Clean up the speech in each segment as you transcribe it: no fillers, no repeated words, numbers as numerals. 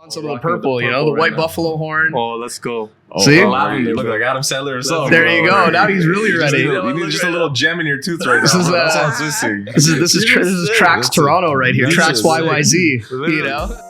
Some of the purple, you know, the white buffalo horn. Oh, let's go. Oh, see? You look like Adam Sandler himself. There you go. Now he's really ready. You need just a little gem in your tooth right now. That's all it's missing. This is Tracks Toronto right here. Tracks YYZ. You know?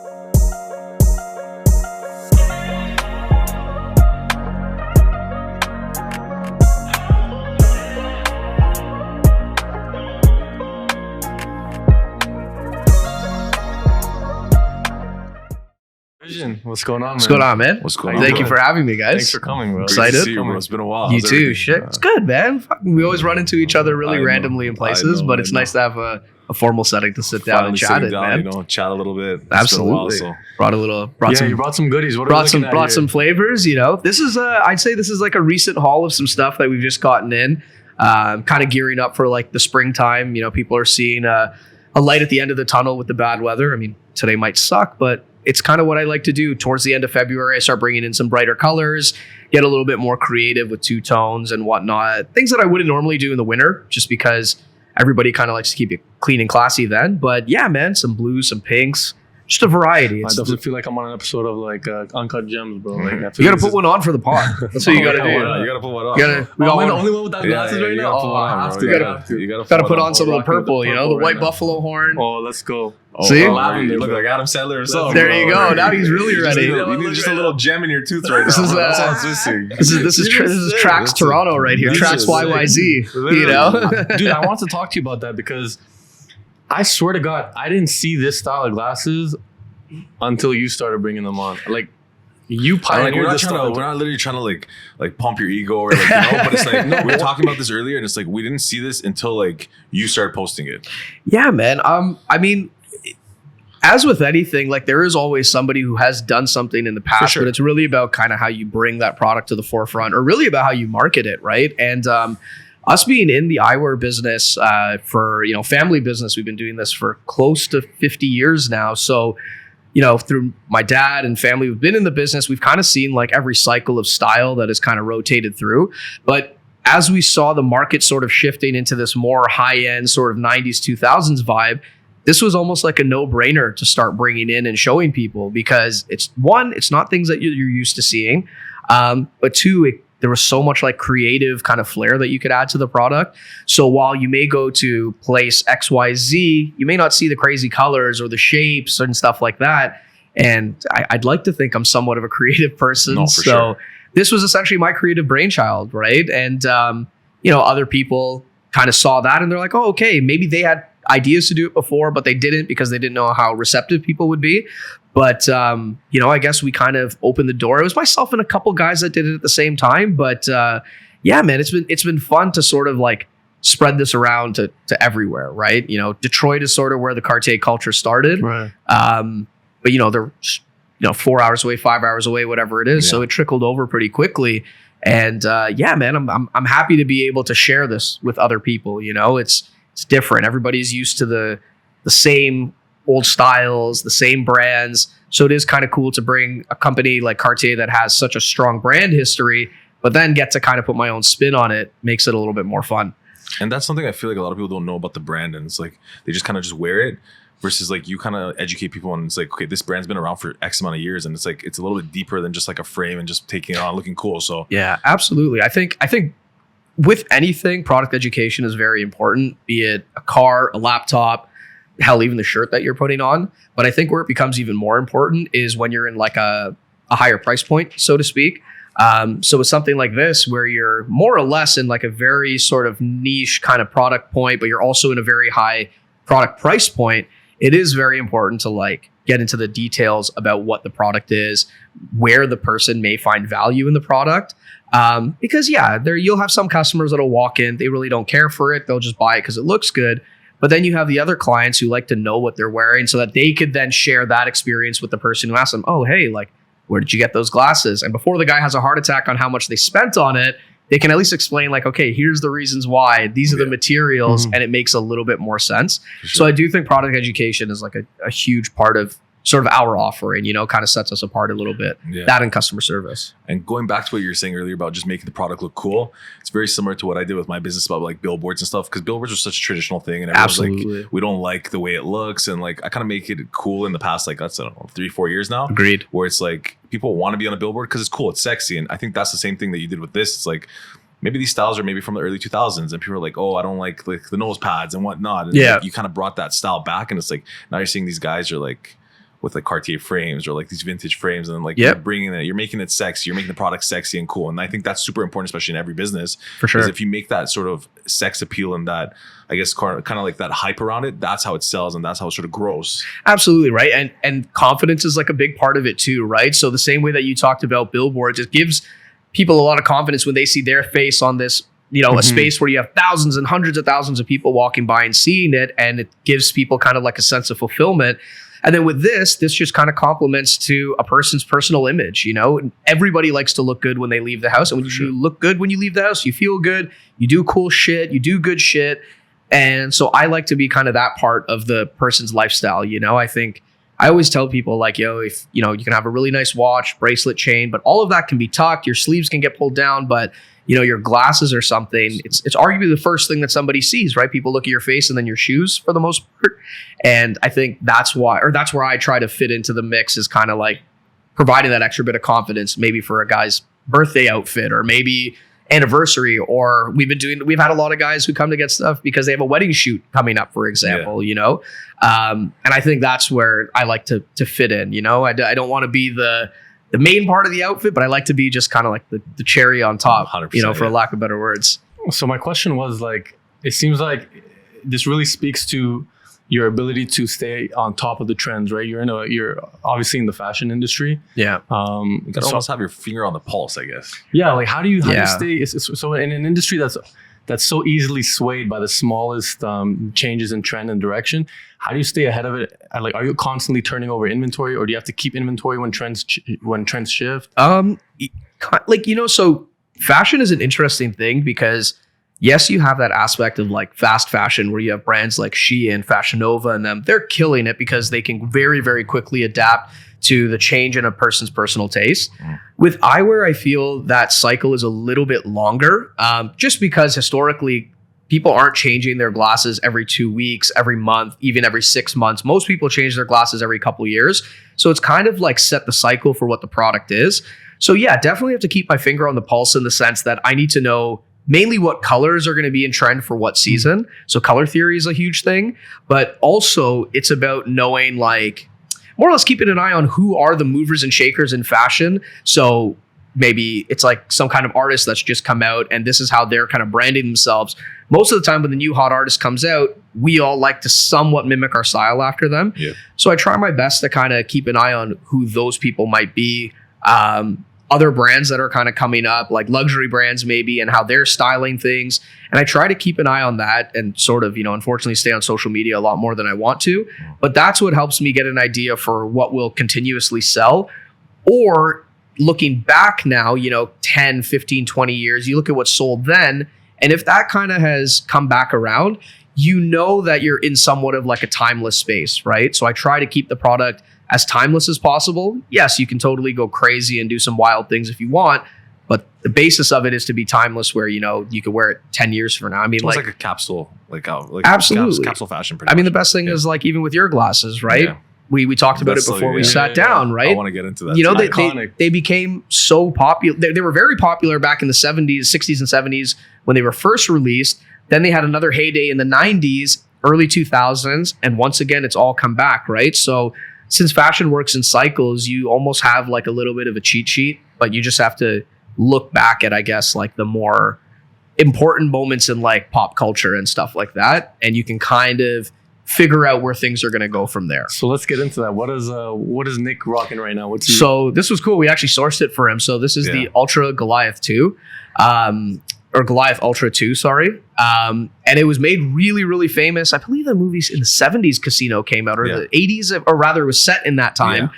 Vision, what's going on, man? What's going on, man? What's going on? Thank you for having me, guys. Thanks for coming, bro. Excited? Great to see you, bro. It's been a while. You How's too. everything? Shit, it's good, man. We always run into each other really randomly in places, but it's nice to have a formal setting to sit down and chat it, man. You know, chat a little bit. Absolutely. You brought some goodies. What brought some flavors. You know, this is I'd say this is like a recent haul of some stuff that we've just gotten in. Kind of gearing up for like the springtime. You know, people are seeing a light at the end of the tunnel with the bad weather. I mean, today might suck, but it's kind of what I like to do. Towards the end of February, I start bringing in some brighter colors, get a little bit more creative with two tones and whatnot. Things that I wouldn't normally do in the winter, just because everybody kind of likes to keep it clean and classy then. But yeah, man, some blues, some pinks, just a variety. I definitely feel like I'm on an episode of like Uncut Gems, bro. Like, you got to put one on for the pod. That's what you got to do. You got to put one on. We got the only one without glasses right now. You got to put on some of the purple, you know, the white buffalo horn. Oh, let's go. See? You look like Adam Sandler himself. There you go. Now he's really ready. You need just a little gem in your tooth right now. That's all it's missing. This is Tracks Toronto right here. Tracks YYZ. You know? Dude, I want to talk to you about that because I swear to God, I didn't see this style of glasses until you started bringing them on. Like, you pioneered this style. We're not literally trying to like pump your ego or like, you know, but it's like, no, we were talking about this earlier and it's like, we didn't see this until like you started posting it. Yeah, man. I mean, as with anything, like there is always somebody who has done something in the past, but it's really about kind of how you bring that product to the forefront or really about how you market it, right? And us being in the eyewear business for, you know, family business, we've been doing this for close to 50 years now. So, you know, through my dad and family who've been in the business, we've kind of seen like every cycle of style that has kind of rotated through. But as we saw the market sort of shifting into this more high-end sort of 90s, 2000s vibe, this was almost like a no-brainer to start bringing in and showing people because it's not things that you're used to seeing. But two, there was so much like creative kind of flair that you could add to the product. So while you may go to place XYZ, you may not see the crazy colors or the shapes and stuff like that. And I'd like to think I'm somewhat of a creative person. No, for sure. This was essentially my creative brainchild, right? And, you know, other people kind of saw that and they're like, oh, okay, maybe they had ideas to do it before, but they didn't because they didn't know how receptive people would be. But, you know, I guess we kind of opened the door. It was myself and a couple guys that did it at the same time. But yeah, man, it's been fun to sort of like spread this around to everywhere, right? You know, Detroit is sort of where the Cartier culture started. Right. But, you know, they're, you know, 4 hours away, 5 hours away, whatever it is. Yeah. So it trickled over pretty quickly. And yeah, man, I'm happy to be able to share this with other people. You know, it's different. Everybody's used to the same old styles, the same brands. So it is kind of cool to bring a company like Cartier that has such a strong brand history, but then get to kind of put my own spin on it, makes it a little bit more fun. And that's something I feel like a lot of people don't know about the brand. And it's like, they just kind of just wear it versus like you kind of educate people and it's like, okay, this brand's been around for X amount of years. And it's like, it's a little bit deeper than just like a frame and just taking it on looking cool. So yeah, absolutely. I think with anything, product education is very important, be it a car, a laptop, hell, even the shirt that you're putting on. But I think where it becomes even more important is when you're in like a higher price point, so to speak. So with something like this, where you're more or less in like a very sort of niche kind of product point, but you're also in a very high product price point, it is very important to like get into the details about what the product is, where the person may find value in the product. Because yeah, you'll have some customers that'll walk in, they really don't care for it. They'll just buy it because it looks good. But then you have the other clients who like to know what they're wearing so that they could then share that experience with the person who asked them, oh, hey, like, where did you get those glasses? And before the guy has a heart attack on how much they spent on it, they can at least explain like, okay, here's the reasons why, these are the materials, and it makes a little bit more sense. Sure. So I do think product education is like a huge part of sort of our offering, kind of sets us apart a little bit. Yeah. That and customer service. And going back to what you were saying earlier about just making the product look cool, it's very similar to what I did with my business about like billboards and stuff, because billboards are such a traditional thing and everyone's Absolutely. like, we don't like the way it looks. And like, I kind of make it cool in the past, like that's, I don't know, 3-4 years now. Agreed. Where it's like, people want to be on a billboard because it's cool, it's sexy. And I think that's the same thing that you did with this. It's like, maybe these styles are maybe from the early 2000s and people are like, oh, I don't like the nose pads and whatnot. And like, you kind of brought that style back, and it's like, now you're seeing these guys are like, with like Cartier frames or like these vintage frames, and like you're bringing it, you're making it sexy, you're making the product sexy and cool. And I think that's super important, especially in every business. For sure. Because if you make that sort of sex appeal and that, I guess, kind of like that hype around it, that's how it sells and that's how it sort of grows. Absolutely, right? And confidence is like a big part of it too, right? So the same way that you talked about billboards, it gives people a lot of confidence when they see their face on this, a space where you have thousands and hundreds of thousands of people walking by and seeing it, and it gives people kind of like a sense of fulfillment. And then with this just kind of complements to a person's personal image. Everybody likes to look good when they leave the house. And when you look good when you leave the house, you feel good, you do cool shit, you do good shit. And so I like to be kind of that part of the person's lifestyle. I think I always tell people like, if, you can have a really nice watch, bracelet, chain, but all of that can be tucked. Your sleeves can get pulled down, but your glasses or something, it's arguably the first thing that somebody sees, right? People look at your face and then your shoes for the most part. And I think that's where I try to fit into the mix, is kind of like providing that extra bit of confidence, maybe for a guy's birthday outfit or maybe anniversary, or we've had a lot of guys who come to get stuff because they have a wedding shoot coming up, for example, and I think that's where I like to fit in, I don't want to be the main part of the outfit, but I like to be just kind of like the cherry on top, for lack of better words. So my question was like, it seems like this really speaks to your ability to stay on top of the trends, right? You're obviously in the fashion industry. Yeah. You can almost have your finger on the pulse, I guess. Yeah. Like how do you stay? So in an industry that's so easily swayed by the smallest changes in trend and direction, how do you stay ahead of it? Like, are you constantly turning over inventory, or do you have to keep inventory when trends shift? So fashion is an interesting thing because yes, you have that aspect of like fast fashion where you have brands like Shein, Fashion Nova, and them. They're killing it because they can very, very quickly adapt to the change in a person's personal taste. With eyewear, I feel that cycle is a little bit longer, just because historically people aren't changing their glasses every 2 weeks, every month, even every 6 months. Most people change their glasses every couple of years. So it's kind of like set the cycle for what the product is. So yeah, definitely have to keep my finger on the pulse in the sense that I need to know mainly what colors are going to be in trend for what season. So color theory is a huge thing, but also it's about knowing, like, more or less keeping an eye on who are the movers and shakers in fashion. So maybe it's like some kind of artist that's just come out and this is how they're kind of branding themselves. Most of the time when the new hot artist comes out, we all like to somewhat mimic our style after them. Yeah. So I try my best to kind of keep an eye on who those people might be. Other brands that are kind of coming up, like luxury brands maybe, and how they're styling things. And I try to keep an eye on that and sort of, unfortunately stay on social media a lot more than I want to. But that's what helps me get an idea for what will continuously sell. Or looking back now, 10, 15, 20 years, you look at what sold then. And if that kind of has come back around, that you're in somewhat of like a timeless space, right? So I try to keep the product as timeless as possible. Yes, you can totally go crazy and do some wild things if you want, but the basis of it is to be timeless, where you could wear it 10 years from now. I mean, it's like a capsule, absolutely capsule fashion. I mean, the best thing is like even with your glasses, right? Yeah. We talked about it before we sat down, right? I want to get into that. They became so popular. They were very popular back in the 70s, 60s, and 70s when they were first released. Then they had another heyday in the 90s, early 2000s, and once again, it's all come back, right? So since fashion works in cycles, you almost have like a little bit of a cheat sheet, but you just have to look back at, I guess, like the more important moments in like pop culture and stuff like that. And you can kind of figure out where things are going to go from there. So let's get into that. What is Nick rocking right now? So this was cool. We actually sourced it for him. So this is the Ultra Goliath 2. Or Goliath Ultra 2, sorry. And it was made really, really famous. I believe the movies in the 70s Casino came out, or the 80s, or rather it was set in that time.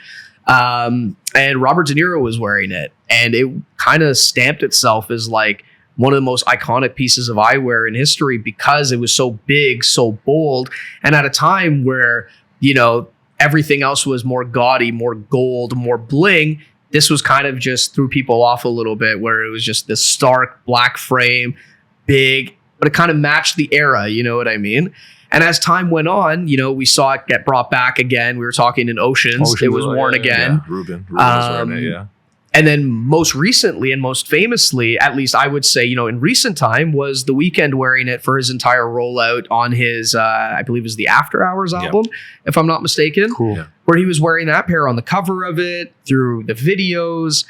Yeah. And Robert De Niro was wearing it. And it kind of stamped itself as like one of the most iconic pieces of eyewear in history because it was so big, so bold. And at a time where, everything else was more gaudy, more gold, more bling. This was kind of just threw people off a little bit, where it was just this stark black frame, big, but it kind of matched the era, you know what I mean? And as time went on, you know, we saw it get brought back again. We were talking in Oceans. It was worn again. Yeah. Ruben was wearing it, yeah. And then most recently and most famously, at least I would say, you know, in recent time, was The Weeknd wearing it for his entire rollout on his, I believe it was the After Hours album, if I'm not mistaken. Cool. Yeah. Where he was wearing that pair on the cover of it, through the videos.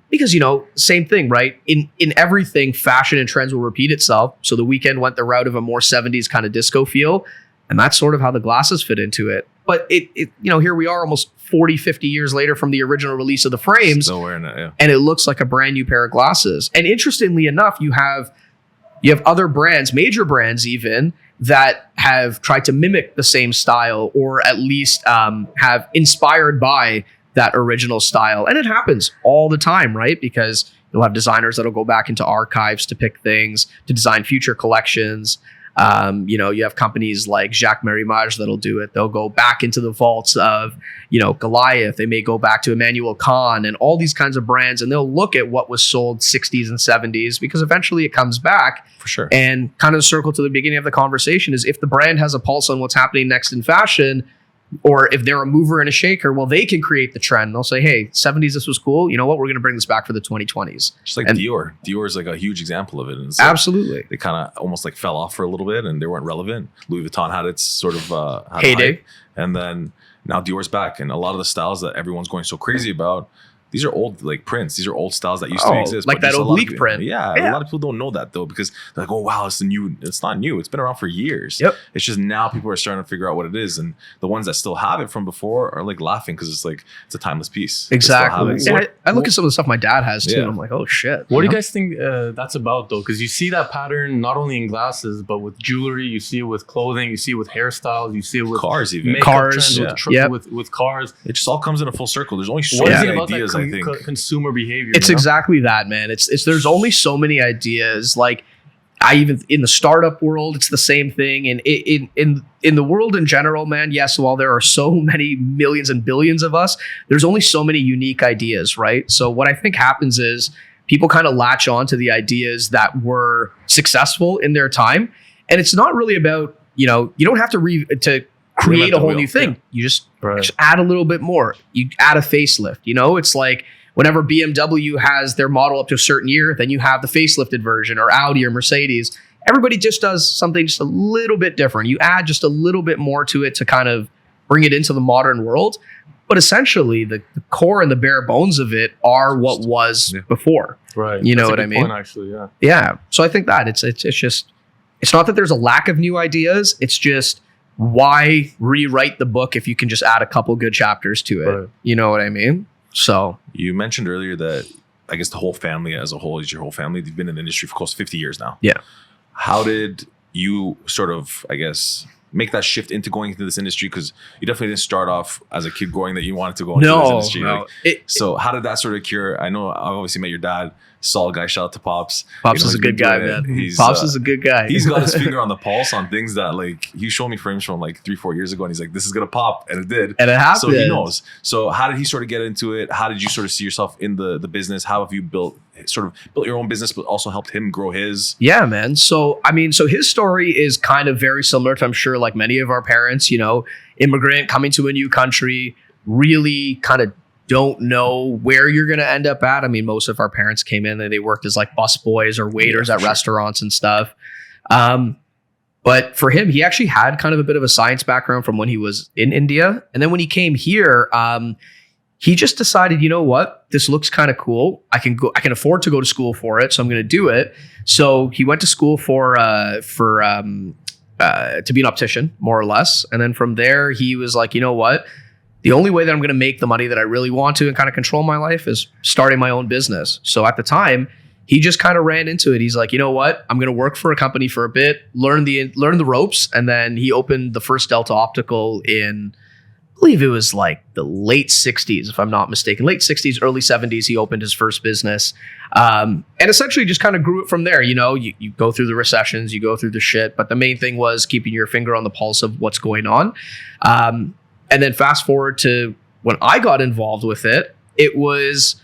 Because, you know, same thing, right? In everything, fashion and trends will repeat itself. So The Weeknd went the route of a more 70s kind of disco feel. And that's sort of how the glasses fit into it. But it you know, here we are almost 40, 50 years later from the original release of the frames. Still wearing it, yeah. And it looks like a brand new pair of glasses. And interestingly enough, you have other brands, major brands even, that have tried to mimic the same style, or at least have inspired by that original style. And it happens all the time, right? Because you'll have designers that'll go back into archives to pick things, to design future collections. You know, you have companies like Jacques Marimage that'll do it. They'll go back into the vaults of, you know, Goliath. They may go back to Emmanuel Khan and all these kinds of brands, and they'll look at what was sold 60s and 70s, because eventually it comes back. For sure. And kind of circle to the beginning of the conversation is, if the brand has a pulse on what's happening next in fashion, or if they're a mover and a shaker, well, they can create the trend. They'll say, hey, 70s, this was cool. You know what? We're going to bring this back for the 2020s. Just like Dior. Dior is like a huge example of it. And absolutely. They kind of almost like fell off for a little bit and they weren't relevant. Louis Vuitton had its sort of heyday. And then now Dior's back. And a lot of the styles that everyone's going so crazy about, these are old like prints. These are old styles that used to exist. Like that oblique print. Yeah, a lot of people don't know that though, because they're like, oh wow, it's new. It's not new. It's been around for years. Yep. It's just now people are starting to figure out what it is, and the ones that still have it from before are like laughing because it's like it's a timeless piece. Exactly. Yeah, I look at some of the stuff my dad has too. And I'm like, oh shit. What do you guys think that's about though? Because you see that pattern not only in glasses, but with jewelry. You see it with clothing. You see it with hairstyles. You see it with cars, even cars. With cars. It just all comes in a full circle. There's only so many ideas. I think consumer behavior. It's exactly that, man. It's there's only so many ideas. Like I even in the startup world, it's the same thing. And in the world in general, man, yes, while there are so many millions and billions of us, there's only so many unique ideas, right? So what I think happens is people kind of latch on to the ideas that were successful in their time. And it's not really about, you know, you don't have to create a whole new thing. Yeah. You just add a little bit more. You add a facelift, you know, it's like whenever BMW has their model up to a certain year, then you have the facelifted version, or Audi or Mercedes. Everybody just does something just a little bit different. You add just a little bit more to it to kind of bring it into the modern world. But essentially, the core and the bare bones of it are what was before. Right. You know what I mean? Point, actually, yeah. Yeah. So I think that it's just, it's not that there's a lack of new ideas. It's just, why rewrite the book if you can just add a couple good chapters to it? Right. You know what I mean? So you mentioned earlier that I guess the whole family as a whole is your whole family. You've been in the industry for close to 50 years now. Yeah. How did you sort of, I guess, make that shift into going into this industry? Because you definitely didn't start off as a kid going that you wanted to go into this industry. No. So how did that sort of cure? I know I obviously met your dad, solid guy. Shout out to Pops. Pops is a good guy, man. Pops is a good guy. He's got his finger on the pulse on things that, like, he showed me frames from like 3-4 years ago, and he's like, this is gonna pop, and it did. And it happened. So he knows. So how did he sort of get into it? How did you sort of see yourself in the business? How have you built your own business, but also helped him grow his? Yeah, man. So I mean, so his story is kind of very similar to, I'm sure, like many of our parents, you know, immigrant coming to a new country, really kind of don't know where you're going to end up at. I mean, most of our parents came in and they worked as like busboys or waiters at restaurants and stuff. But for him, he actually had kind of a bit of a science background from when he was in India. And then when he came here, he just decided, you know what, this looks kind of cool. I can afford to go to school for it. So I'm going to do it. So he went to school to be an optician, more or less. And then from there, he was like, you know what? The only way that I'm going to make the money that I really want to and kind of control my life is starting my own business. So at the time, he just kind of ran into it. He's like, you know what? I'm going to work for a company for a bit, learn the ropes. And then he opened the first Delta Optical in, I believe it was like the late 60s, if I'm not mistaken. Late 60s, early 70s, he opened his first business. And essentially just kind of grew it from there. You know, you go through the recessions, you go through the shit. But the main thing was keeping your finger on the pulse of what's going on. And then fast forward to when I got involved with it, it was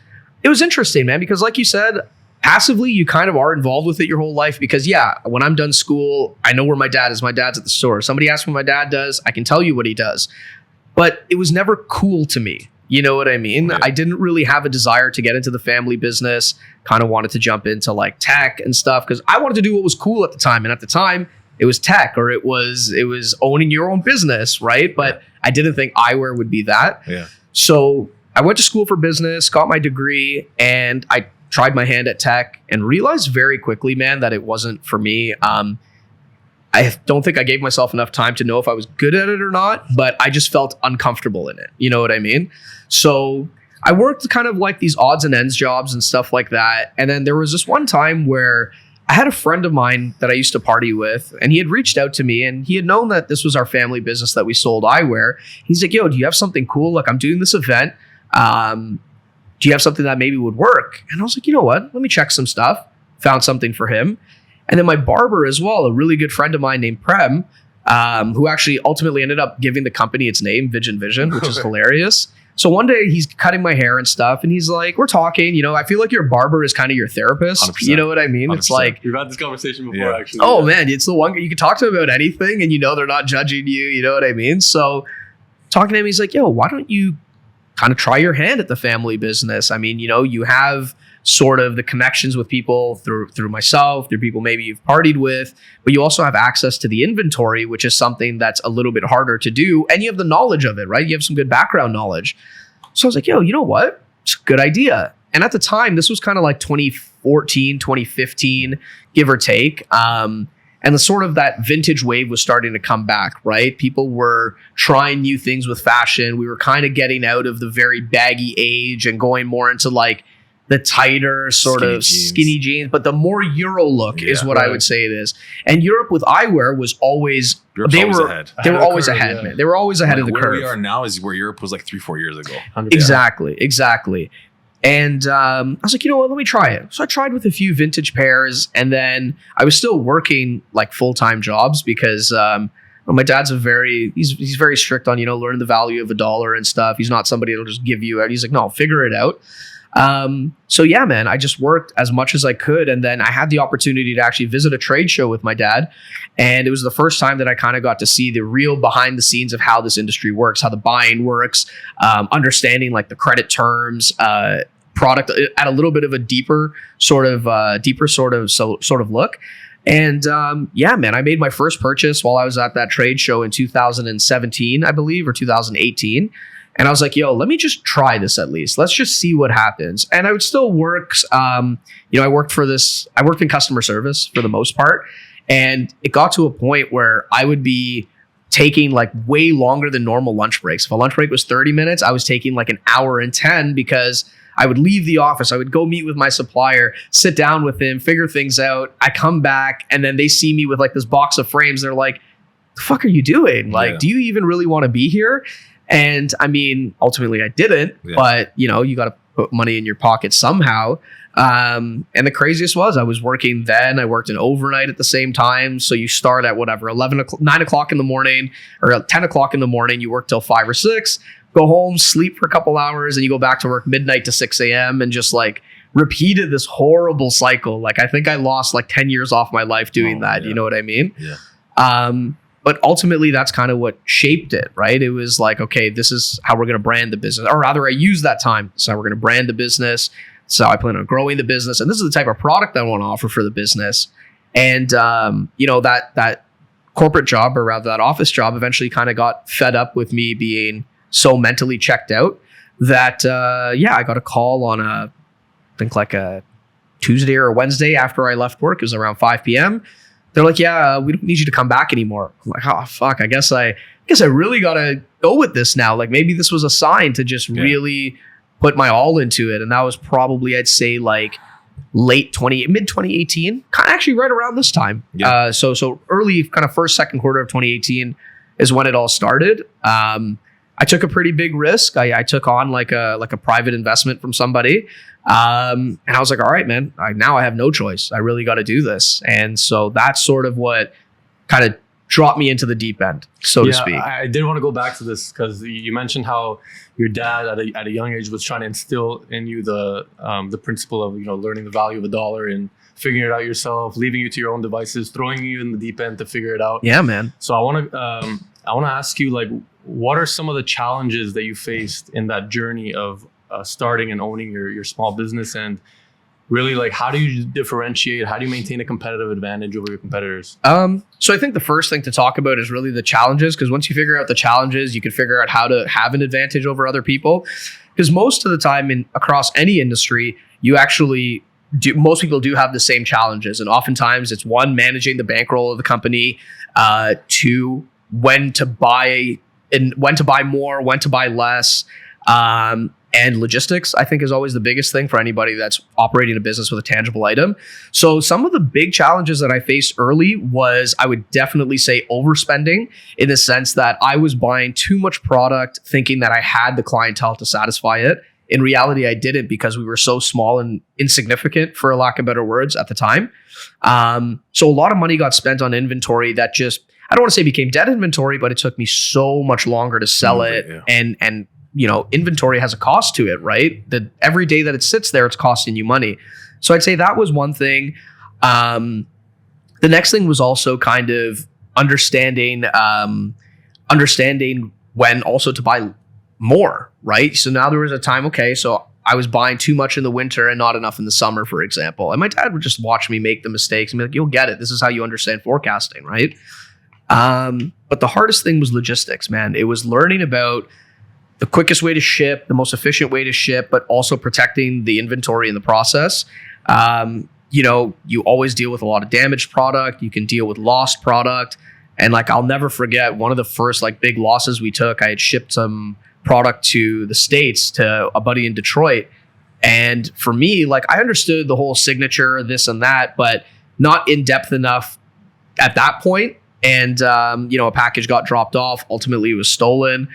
interesting, man, because like you said, passively, you kind of are involved with it your whole life because, yeah, when I'm done school, I know where my dad is. My dad's at the store. Somebody asks what my dad does, I can tell you what he does. But it was never cool to me. You know what I mean? Right. I didn't really have a desire to get into the family business, kind of wanted to jump into like tech and stuff because I wanted to do what was cool at the time. And at the time, it was tech or it was owning your own business, right? But I didn't think eyewear would be that. Yeah. So I went to school for business, got my degree, and I tried my hand at tech and realized very quickly, man, that it wasn't for me. I don't think I gave myself enough time to know if I was good at it or not, but I just felt uncomfortable in it. You know what I mean? So I worked kind of like these odds and ends jobs and stuff like that. And then there was this one time where I had a friend of mine that I used to party with, and he had reached out to me and he had known that this was our family business that we sold eyewear. He's like, yo, do you have something cool? Like, I'm doing this event. Do you have something that maybe would work? And I was like, you know what? Let me check some stuff. Found something for him. And then my barber as well, a really good friend of mine named Prem, who actually ultimately ended up giving the company its name, Vijan Vision, which is hilarious. So one day he's cutting my hair and stuff, and he's like, we're talking, you know, I feel like your barber is kind of your therapist. 100%. You know what I mean? 100%. It's like, we've had this conversation before, actually. Oh, man, it's the one you can talk to him about anything, and you know they're not judging you. You know what I mean? So talking to him, he's like, yo, why don't you kind of try your hand at the family business? I mean, you know, you have sort of the connections with people through myself, through people maybe you've partied with, but you also have access to the inventory, which is something that's a little bit harder to do. And you have the knowledge of it, right? You have some good background knowledge. So I was like, yo, you know what? It's a good idea. And at the time, this was kind of like 2014, 2015, give or take. And the sort of that vintage wave was starting to come back, right? People were trying new things with fashion. We were kind of getting out of the very baggy age and going more into like the tighter sort of skinny jeans, but the more Euro look is what I would say it is. And Europe with eyewear was always, they were always ahead, man. They were always ahead of the curve. Where we are now is where Europe was like 3-4 years ago. Exactly. And I was like, you know what, let me try it. So I tried with a few vintage pairs, and then I was still working like full-time jobs because my dad's he's very strict on, you know, learning the value of a dollar and stuff. He's not somebody that'll just give you out. He's like, no, figure it out. So yeah, man, I just worked as much as I could. And then I had the opportunity to actually visit a trade show with my dad. And it was the first time that I kind of got to see the real behind the scenes of how this industry works, how the buying works, understanding like the credit terms, product at a little bit of a deeper sort of look. And yeah, man, I made my first purchase while I was at that trade show in 2017, I believe, or 2018. And I was like, yo, let me just try this at least. Let's just see what happens. And I would still work, I worked in customer service for the most part. And it got to a point where I would be taking like way longer than normal lunch breaks. If a lunch break was 30 minutes, I was taking like an hour and 10 because I would leave the office. I would go meet with my supplier, sit down with him, figure things out. I come back and then they see me with like this box of frames. They're like, the fuck are you doing? Like, do you even really want to be here? And I mean, ultimately I didn't, but you know, you got to put money in your pocket somehow. And the craziest was I was working then. I worked an overnight at the same time. So you start at whatever, 9 o'clock in the morning or 10 o'clock in the morning, you work till 5 or 6, go home, sleep for a couple hours, and you go back to work midnight to 6 a.m. and just like repeated this horrible cycle. Like I think I lost like 10 years off my life doing that. Yeah. You know what I mean? Yeah. But ultimately, that's kind of what shaped it, right? It was like, okay, this is how we're going to brand the business. Or rather, I used that time. So we're going to brand the business. So I plan on growing the business. And this is the type of product I want to offer for the business. And, that corporate job, or rather that office job, eventually kind of got fed up with me being so mentally checked out that, I got a call on I think like a Tuesday or a Wednesday after I left work. It was around 5 p.m. They're like, yeah, we don't need you to come back anymore. I'm like, oh, fuck, I guess I really got to go with this now. Like maybe this was a sign to just really put my all into it. And that was probably, I'd say like mid 2018, kind of actually right around this time. Yeah. So early kind of second quarter of 2018 is when it all started. I took a pretty big risk. I took on like a private investment from somebody. And I was like, all right, man, now I have no choice. I really got to do this. And so that's sort of what kind of dropped me into the deep end, so to speak. I did want to go back to this because you mentioned how your dad at a young age was trying to instill in you the principle of, you know, learning the value of a dollar and figuring it out yourself, leaving you to your own devices, throwing you in the deep end to figure it out. Yeah, man. So I want to ask you, like, what are some of the challenges that you faced in that journey of starting and owning your small business, and really, like, how do you differentiate? How do you maintain a competitive advantage over your competitors? So I think the first thing to talk about is really the challenges, because once you figure out the challenges, you can figure out how to have an advantage over other people. Because most of the time across any industry, most people do have the same challenges. And oftentimes it's one, managing the bankroll of the company, two, when to buy more, when to buy less, and logistics, I think, is always the biggest thing for anybody that's operating a business with a tangible item. So some of the big challenges that I faced early was, I would definitely say, overspending, in the sense that I was buying too much product thinking that I had the clientele to satisfy it. In reality, I didn't, because we were so small and insignificant, for lack of better words, at the time. So a lot of money got spent on inventory that just, I don't want to say became dead inventory, but it took me so much longer to sell it. Yeah. And you know, inventory has a cost to it, right? That every day that it sits there, it's costing you money. So I'd say that was one thing. The next thing was also kind of understanding when also to buy more, right? So now there was a time, okay, so I was buying too much in the winter and not enough in the summer, for example. And my dad would just watch me make the mistakes and be like, you'll get it. This is how you understand forecasting, right? But the hardest thing was logistics, man. It was learning about the quickest way to ship, the most efficient way to ship, but also protecting the inventory in the process. You know, you always deal with a lot of damaged product. You can deal with lost product. And like, I'll never forget one of the first like big losses we took. I had shipped some product to the States to a buddy in Detroit. And for me, like, I understood the whole signature, this and that, but not in depth enough at that point. And, you know, a package got dropped off. Ultimately, it was stolen,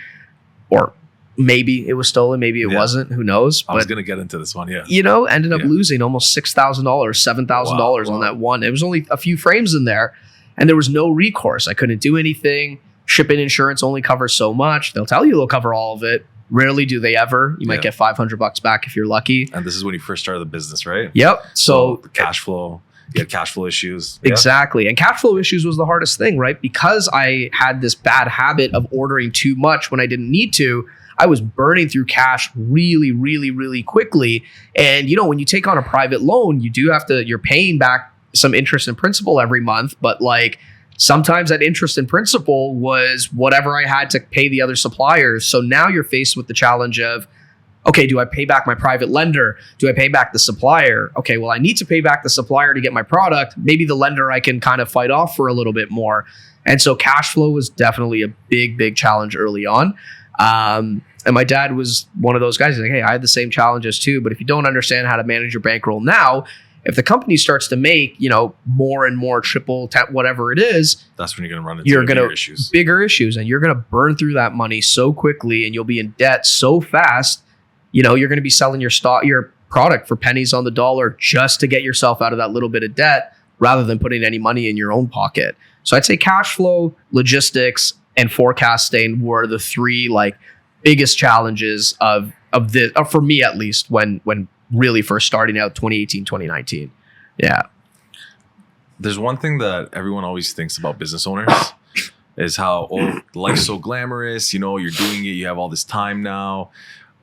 or maybe it was stolen, maybe it wasn't, who knows? I was going to get into this one, yeah. You know, ended up losing almost $6,000, $7,000 on that one. It was only a few frames in there, and there was no recourse. I couldn't do anything. Shipping insurance only covers so much. They'll tell you they'll cover all of it. Rarely do they ever. You might get $500 back if you're lucky. And this is when you first started the business, right? Yep. So the cash flow. You had cash flow issues. Exactly. And cash flow issues was the hardest thing, right? Because I had this bad habit of ordering too much when I didn't need to. I was burning through cash really, really, really quickly. And, you know, when you take on a private loan, you're paying back some interest and principal every month. But like, sometimes that interest and principal was whatever I had to pay the other suppliers. So now you're faced with the challenge of, okay, do I pay back my private lender? Do I pay back the supplier? Okay, well, I need to pay back the supplier to get my product. Maybe the lender I can kind of fight off for a little bit more. And so cash flow was definitely a big, big challenge early on. And my dad was one of those guys. He's like, hey, I had the same challenges too. But if you don't understand how to manage your bankroll now, if the company starts to make, you know, more and more triple, whatever it is, that's when you're going to run into bigger issues. And you're going to burn through that money so quickly, and you'll be in debt so fast. You know, you're going to be selling your product for pennies on the dollar just to get yourself out of that little bit of debt, rather than putting any money in your own pocket. So I'd say cash flow, logistics, and forecasting were the three like biggest challenges of this, for me at least, when really first starting out 2018, 2019. Yeah. There's one thing that everyone always thinks about business owners is how, oh, life's so glamorous, you know, you're doing it, you have all this time now.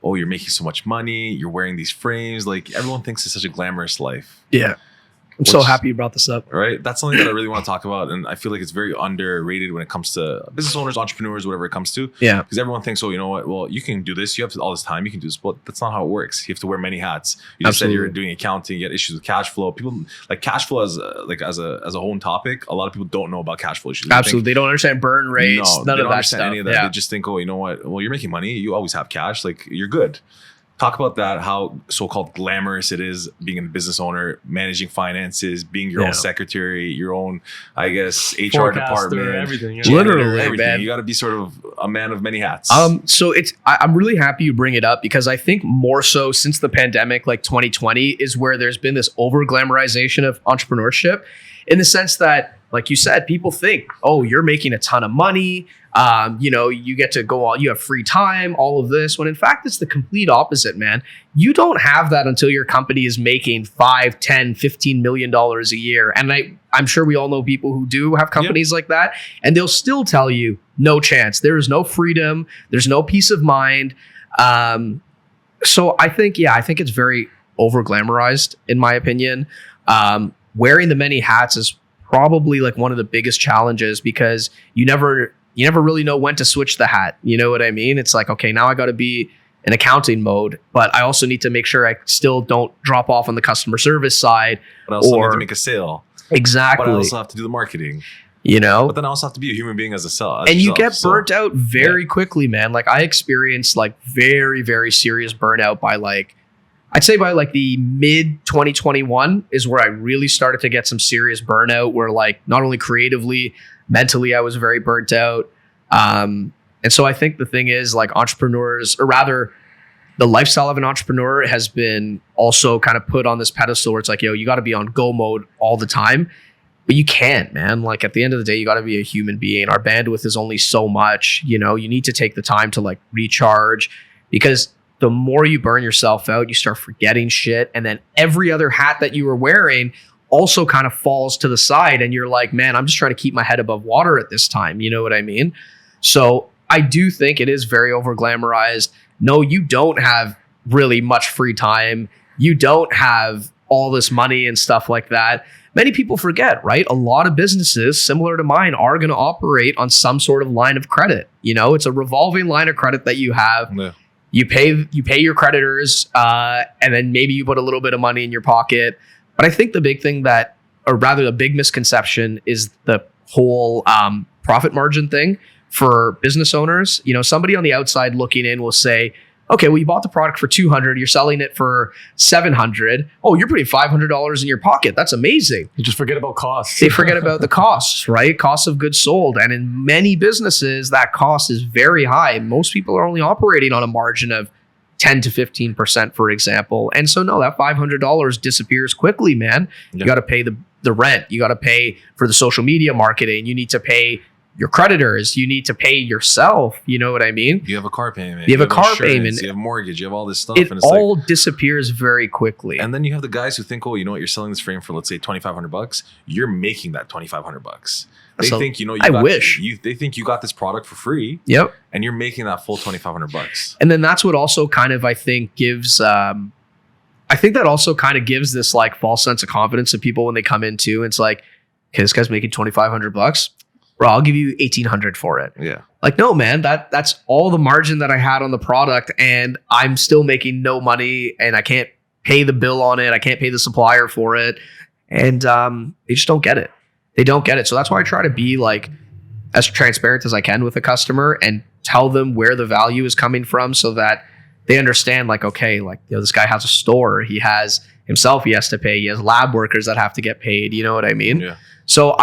Oh, you're making so much money, you're wearing these frames. Like, everyone thinks it's such a glamorous life. Yeah. I'm so happy you brought this up. Right? That's something that I really want to talk about. And I feel like it's very underrated when it comes to business owners, entrepreneurs, whatever it comes to. Yeah. Because everyone thinks, oh, you know what? Well, you can do this. You have all this time. You can do this. But that's not how it works. You have to wear many hats. You just said you're doing accounting. You get issues with cash flow. People like cash flow as a whole topic. A lot of people don't know about cash flow issues. Absolutely. They don't understand burn rates. None of that stuff. Any of that. They just think, oh, you know what? Well, you're making money. You always have cash. Like, you're good. Talk about that, how so-called glamorous it is being a business owner, managing finances, being your own secretary, your own, I guess, HR department, everything. Literally, everything. Man. You got to be sort of a man of many hats. So I'm really happy you bring it up, because I think more so since the pandemic, like 2020, is where there's been this over glamorization of entrepreneurship, in the sense that like you said, people think, oh, you're making a ton of money. You get to go on, you have free time, all of this, when in fact, it's the complete opposite, man. You don't have that until your company is making $5, $10, $15 million a year. And I'm sure we all know people who do have companies like that, and they'll still tell you, no chance. There is no freedom. There's no peace of mind. So I think it's very over glamorized, in my opinion. Wearing the many hats is probably like one of the biggest challenges, because you never really know when to switch the hat. You know what I mean? It's like, okay, now I got to be in accounting mode, but I also need to make sure I still don't drop off on the customer service side. But I also need to make a sale. Exactly. But I also have to do the marketing. But then I also have to be a human being as a seller. And you get burnt out very quickly, man. Like I experienced like very, very serious burnout by I'd say by the mid 2021 is where I really started to get some serious burnout, where like not only creatively, mentally, I was very burnt out. And so I think the thing is, like, entrepreneurs, or rather the lifestyle of an entrepreneur, has been also kind of put on this pedestal where it's like, yo, you got to be on go mode all the time. But you can't, man. Like at the end of the day, you got to be a human being. Our bandwidth is only so much. You need to take the time to like recharge, because the more you burn yourself out, you start forgetting shit. And then every other hat that you were wearing also kind of falls to the side. And you're like, man, I'm just trying to keep my head above water at this time. You know what I mean? So I do think it is very over glamorized. No, you don't have really much free time. You don't have all this money and stuff like that. Many people forget, right? A lot of businesses similar to mine are going to operate on some sort of line of credit. It's a revolving line of credit that you have. Yeah. You pay your creditors, and then maybe you put a little bit of money in your pocket. But I think the big thing or rather the big misconception, is the whole profit margin thing for business owners. Somebody on the outside looking in will say, okay, well, you bought the product for $200, you're selling it for $700. Oh, you're putting $500 in your pocket. That's amazing. You just forget about costs. They forget about the costs, right? Costs of goods sold. And in many businesses, that cost is very high. Most people are only operating on a margin of 10 to 15%, for example. And so no, that $500 disappears quickly, man. Yeah. You got to pay the rent. You got to pay for the social media marketing. You need to pay your creditors, you need to pay yourself. You know what I mean? You have a car payment. You have a car payment. You have mortgage. You have all this stuff. It all disappears very quickly. And then you have the guys who think, oh, you know what? You're selling this frame for, let's say, $2,500. You're making that $2,500. They think, they think you got this product for free. Yep. And you're making that full $2,500. And then that's what also kind of, I think, gives, this like false sense of confidence to people when they come in too. It's like, okay, this guy's making $2,500. Bro, I'll give you $1,800 for it. Yeah. Like, no, man, that's all the margin that I had on the product, and I'm still making no money, and I can't pay the bill on it. I can't pay the supplier for it. And they just don't get it. They don't get it. So that's why I try to be like as transparent as I can with a customer and tell them where the value is coming from, so that they understand, like, okay, like, this guy has a store. He has himself, he has to pay. He has lab workers that have to get paid. You know what I mean? Yeah. So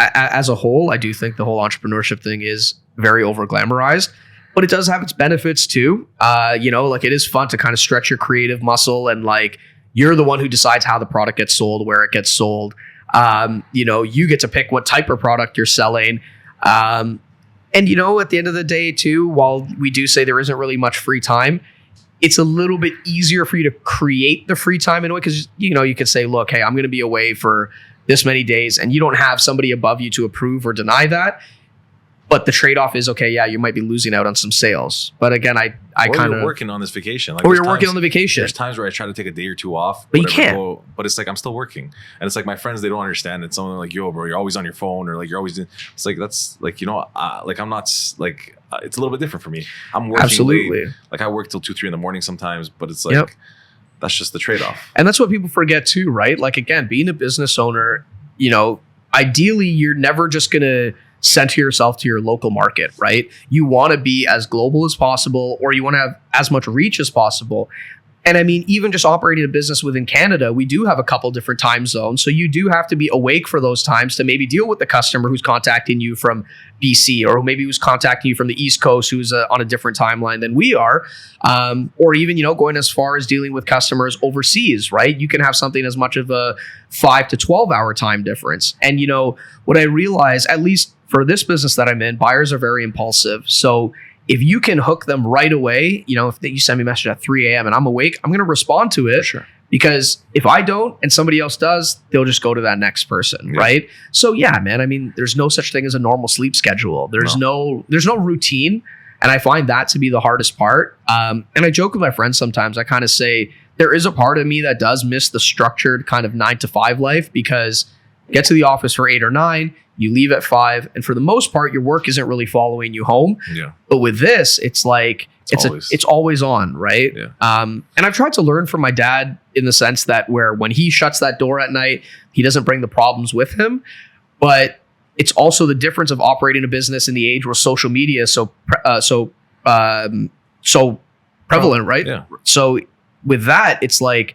as a whole, I do think the whole entrepreneurship thing is very over glamorized, but it does have its benefits too. Like, it is fun to kind of stretch your creative muscle, and like, you're the one who decides how the product gets sold, where it gets sold. You get to pick what type of product you're selling. And at the end of the day too, while we do say there isn't really much free time, it's a little bit easier for you to create the free time in a way, because you could say, look, hey, I'm going to be away for this many days, and you don't have somebody above you to approve or deny that. But the trade-off is, okay, yeah, you might be losing out on some sales. But again, I kind of working on this vacation. Or you're working on the vacation. There's times where I try to take a day or two off, but you can't. But it's like, I'm still working, and it's like my friends, they don't understand. It's something like, yo, bro, you're always on your phone, or like you're always. It's like, that's like, like I'm not like, it's a little bit different for me. I'm working absolutely late. Like I work till 2-3 in the morning sometimes, but it's like that's just the trade-off. And that's what people forget too, right? Like, again, being a business owner, ideally, you're never just gonna center yourself to your local market, right? You want to be as global as possible, or you want to have as much reach as possible. And I mean, even just operating a business within Canada, we do have a couple different time zones. So you do have to be awake for those times to maybe deal with the customer who's contacting you from BC, or maybe who's contacting you from the East Coast, who's on a different timeline than we are. Or even, going as far as dealing with customers overseas, right? You can have something as much of a 5 to 12 hour time difference. And, what I realize, at least for this business that I'm in, buyers are very impulsive. So if you can hook them right away, if you send me a message at 3 a.m. and I'm awake, I'm going to respond to it. For sure. Because if I don't and somebody else does, they'll just go to that next person, right? So yeah, man, I mean, there's no such thing as a normal sleep schedule. There's no routine. And I find that to be the hardest part. And I joke with my friends sometimes. I kind of say there is a part of me that does miss the structured kind of 9 to 5 life, because get to the office for 8 or 9, you leave at 5, and for the most part, your work isn't really following you home. Yeah. But with this, it's like it's always on, right? Yeah. And I've tried to learn from my dad in the sense that when he shuts that door at night, he doesn't bring the problems with him. But it's also the difference of operating a business in the age where social media is so prevalent, right? Yeah. So with that, it's like,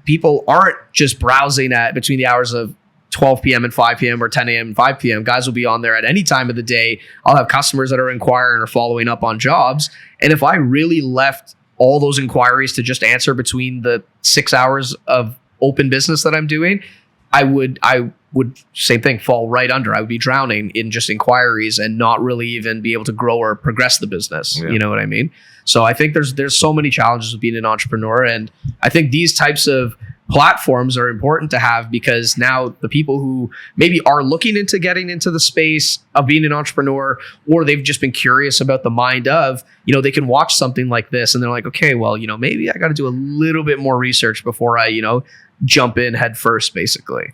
people aren't just browsing at between the hours of 12 p.m. and 5 p.m. or 10 a.m. and 5 p.m. Guys will be on there at any time of the day. I'll have customers that are inquiring or following up on jobs. And if I really left all those inquiries to just answer between the 6 hours of open business that I'm doing, I would same thing, fall right under. I would be drowning in just inquiries and not really even be able to grow or progress the business. Yeah. You know what I mean? So I think there's so many challenges with being an entrepreneur. And I think these types of platforms are important to have, because now the people who maybe are looking into getting into the space of being an entrepreneur, or they've just been curious about the mind of, they can watch something like this and they're like, okay, well, maybe I got to do a little bit more research before I, jump in head first, basically.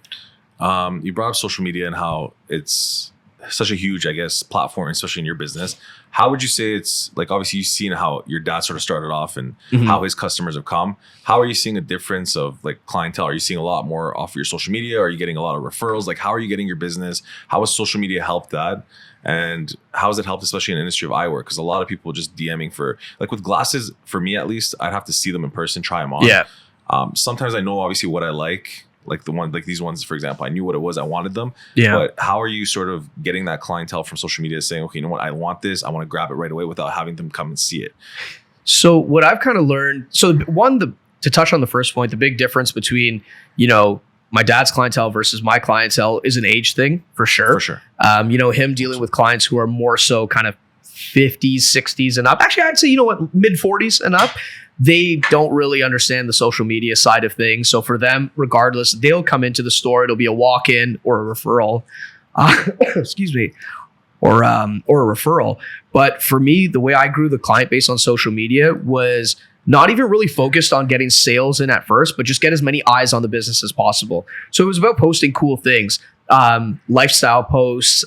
You brought up social media and how it's such a huge, I guess, platform, especially in your business. How would you say it's like, obviously you've seen how your dad sort of started off and how his customers have come. How are you seeing a difference of like clientele? Are you seeing a lot more off of your social media? Are you getting a lot of referrals? Like, how are you getting your business? How has social media helped that? And how has it helped, especially in the industry of eyewear? Because a lot of people just DMing for, like with glasses, for me at least, I'd have to see them in person, try them on. Yeah. Sometimes I know obviously what I like these ones, for example, I knew what it was. I wanted them. Yeah. But how are you sort of getting that clientele from social media saying, okay, you know what? I want this. I want to grab it right away without having them come and see it. So what I've kind of learned, to touch on the first point, the big difference between, my dad's clientele versus my clientele is an age thing for sure. For sure. Him dealing with clients who are more so kind of 50s, 60s and up. Actually, I'd say, mid 40s and up. They don't really understand the social media side of things. So for them, regardless, they'll come into the store. It'll be a walk-in or a referral. Excuse me. Or a referral. But for me, the way I grew the client base on social media was not even really focused on getting sales in at first, but just get as many eyes on the business as possible. So it was about posting cool things, lifestyle posts,